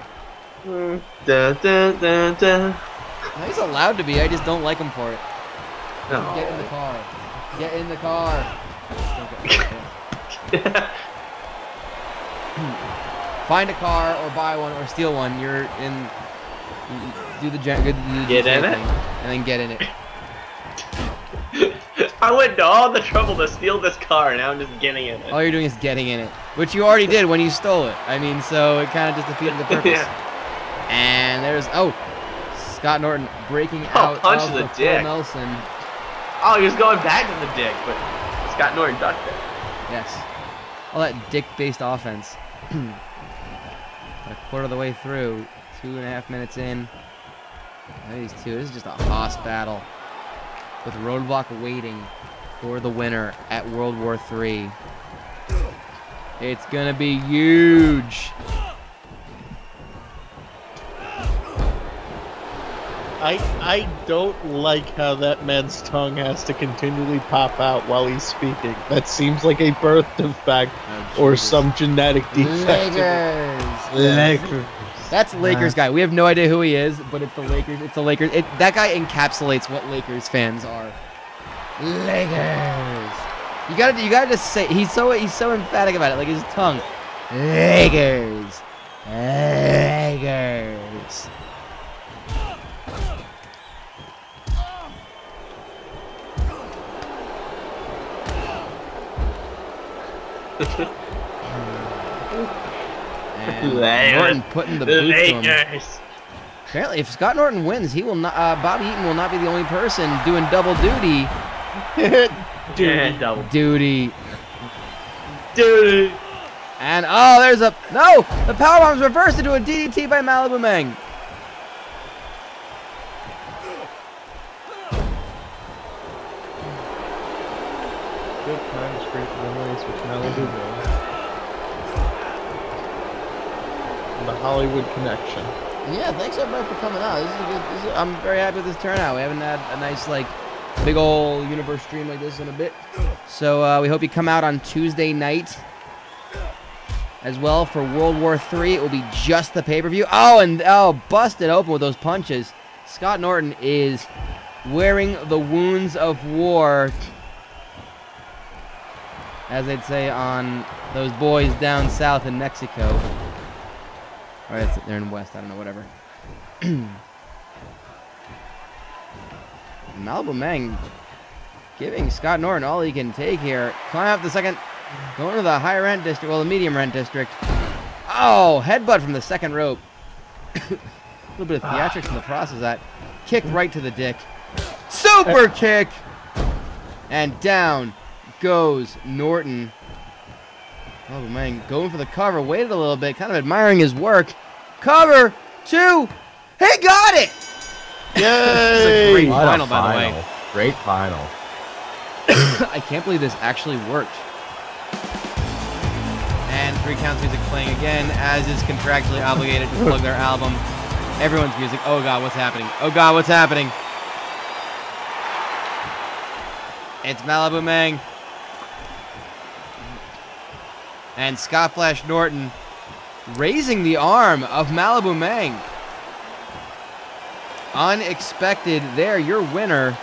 Dun, dun, dun, dun. No, he's allowed to be, I just don't like him for it. Get in the car. Get in the car. Find a car or buy one or steal one. You're in. Do the Get in it? thing, and then get in it. I went to all the trouble to steal this car, and now I'm just getting in it. All you're doing is getting in it, which you already did when you stole it. I mean, so it kind of just defeated the purpose. Yeah. And there's Scott Norton breaking Oh, out punch of the the full dick. Nelson. Oh, he was going back to the dick, but Scott Norton ducked it. Yes. All that dick-based offense. A quarter of the way through, 2.5 minutes in. These two, this is just a hoss battle. With Roadblock waiting for the winner at World War III. It's gonna be huge. I don't like how that man's tongue has to continually pop out while he's speaking. That seems like a birth defect or some genetic defect. Lakers. That's the Lakers guy. We have no idea who he is, but it's the Lakers. It's the Lakers. That guy encapsulates what Lakers fans are. Lakers. You gotta just say he's so emphatic about it, like his tongue. Lakers. Lakers. And Norton putting the boots to him. Apparently, if Scott Norton wins, he will not. Bobby Eaton will not be the only person doing double duty. Duty. And there's a the powerbomb's reversed into a DDT by Malibu Meng. Good times, great memories with Malibu Meng. And the Hollywood connection. Yeah, thanks everybody for coming out. This is a good. I'm very happy with this turnout. We haven't had a nice big old universe stream like this in a bit. So we hope you come out on Tuesday night as well for World War III. It will be just the pay-per-view. Busted open with those punches. Scott Norton is wearing the wounds of war, as they'd say on those boys down south in Mexico. Or they're in West, I don't know, whatever. Malibu Meng giving Scott Norton all he can take here. Climb up the second, going to the high rent district, well, the medium rent district. Oh, headbutt from the second rope. A little bit of theatrics in the process of that. Kick right to the dick. Super kick! And down goes Norton. Oh, man, going for the cover. Waited a little bit, kind of admiring his work. Cover, 2. He got it! Yay! This is a great What a final, by the way. Great final. I can't believe this actually worked. And 3 counts music playing again, as is contractually obligated to plug their album. Everyone's music. Oh, God, what's happening? Oh, God, what's happening? It's Malibu Meng. And Scott Flash Norton raising the arm of Malibu Meng. unexpected there. Your winner,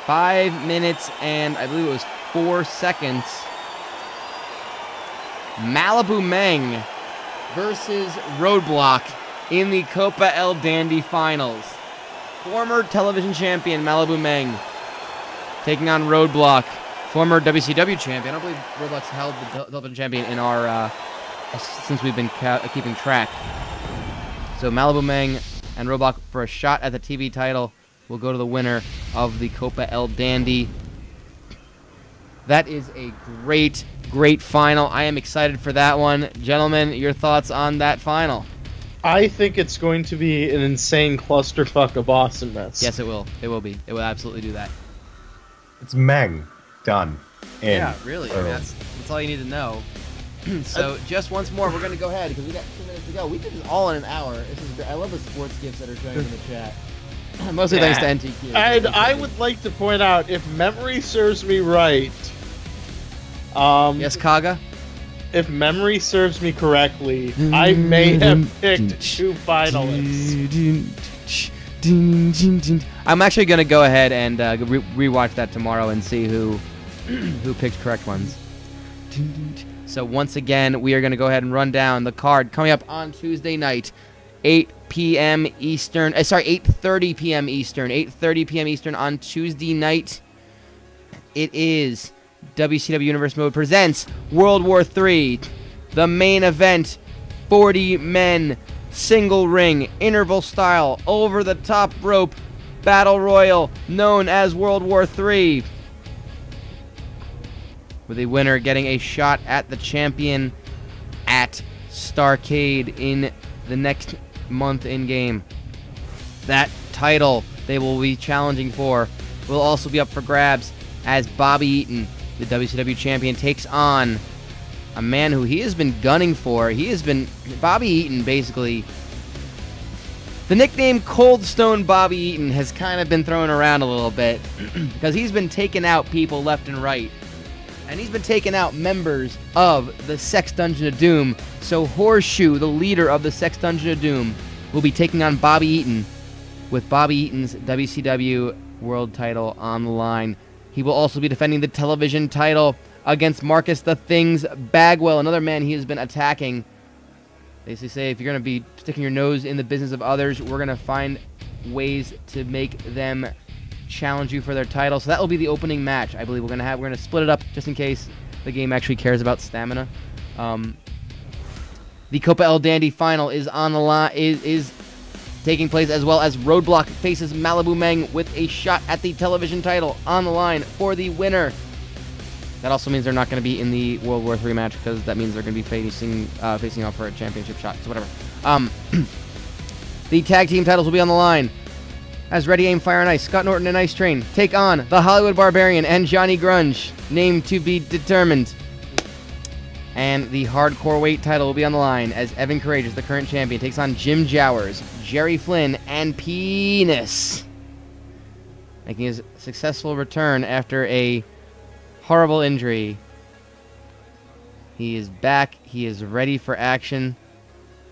5 minutes and I believe it was 4 seconds. Malibu Meng versus Roadblock in the Copa El Dandy Finals. Former television champion Malibu Meng taking on Roadblock, former WCW champion. I don't believe Roadblock's held the television champion in our since we've been keeping track. So Malibu Meng and Roadblock for a shot at the TV title will go to the winner of the Copa El Dandy. That is a great, great final. I am excited for that one. Gentlemen, your thoughts on that final? I think it's going to be an insane clusterfuck of awesomeness. Yes, it will. It will be. It will absolutely do that. It's Meng. Done. In. Yeah, really. I mean, that's all you need to know. So just once more, we're going to go ahead because we got 2 minutes to go. We did this all in an hour. This is great. I love the sports gifts that are showing in the chat. Mostly thanks to NTQ. And I would like to point out, if memory serves me right, yes, Kaga? if memory serves me correctly, I may have picked 2 finalists. I'm actually going to go ahead and rewatch that tomorrow and see who picked correct ones. So once again, we are going to go ahead and run down the card coming up on Tuesday night, 8 p.m. Eastern. 8:30 p.m. Eastern. 8:30 p.m. Eastern on Tuesday night. It is WCW Universe Mode presents World War III. The main event, 40 men, single ring, interval style, over the top rope, battle royal, known as World War III. With a winner getting a shot at the champion at Starrcade in the next month in-game. That title they will be challenging for will also be up for grabs as Bobby Eaton, the WCW champion, takes on a man who he has been gunning for. Bobby Eaton, basically. The nickname Cold Stone Bobby Eaton has kind of been thrown around a little bit because he's been taking out people left and right. And he's been taking out members of the Sex Dungeon of Doom. So Whore-shu, the leader of the Sex Dungeon of Doom, will be taking on Bobby Eaton with Bobby Eaton's WCW World title on the line. He will also be defending the television title against Marcus the Things Bagwell, another man he has been attacking. They say if you're going to be sticking your nose in the business of others, we're going to find ways to make them challenge you for their title. So that will be the opening match. I believe we're going to split it up just in case the game actually cares about stamina. The Copa El Dandy final is on the line, is taking place, as well as Roadblock faces Malibu Meng with a shot at the television title on the line for the winner. That also means they're not going to be in the World War III match because that means they're going to be facing off for a championship shot. So whatever. The tag team titles will be on the line as Ready, Aim, Fire, and Ice, Scott Norton and Ice Train take on the Hollywood Barbarian and Johnny Grunge, name to be determined. And the hardcore weight title will be on the line as Evan Courageous, the current champion, takes on Jim Jowers, Jerry Flynn, and Penis. Making his successful return after a horrible injury. He is back, he is ready for action,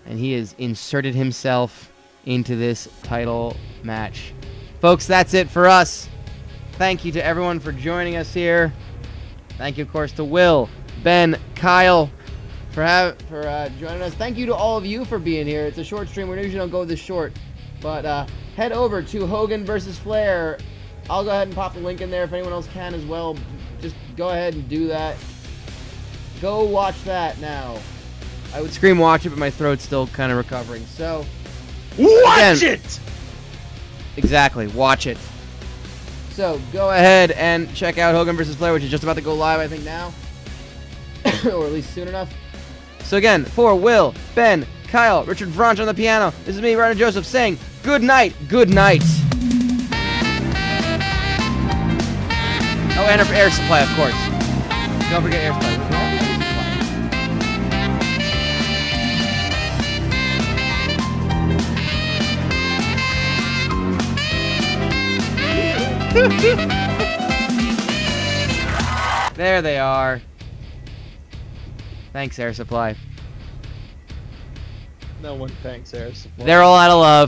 and he has inserted himself into this title match. Folks, that's it for us. Thank you to everyone for joining us here. Thank you, of course, to Will, Ben, Kyle, for joining us. Thank you to all of you for being here. It's a short stream. We usually don't go this short. But head over to Hogan versus Flair. I'll go ahead and pop the link in there if anyone else can as well. Just go ahead and do that. Go watch that now. I would scream watch it, but my throat's still kind of recovering. So, watch it! Exactly, watch it. So, go ahead and check out Hogan versus Flair, which is just about to go live, I think, now. Or at least soon enough. So again, for Will, Ben, Kyle, Richard Vranch on the piano, this is me, Ryder Joseph, saying good night, good night. Oh, and air supply, of course. Don't forget air supply. There they are. Thanks, Air Supply. No one thanks Air Supply. They're all out of love.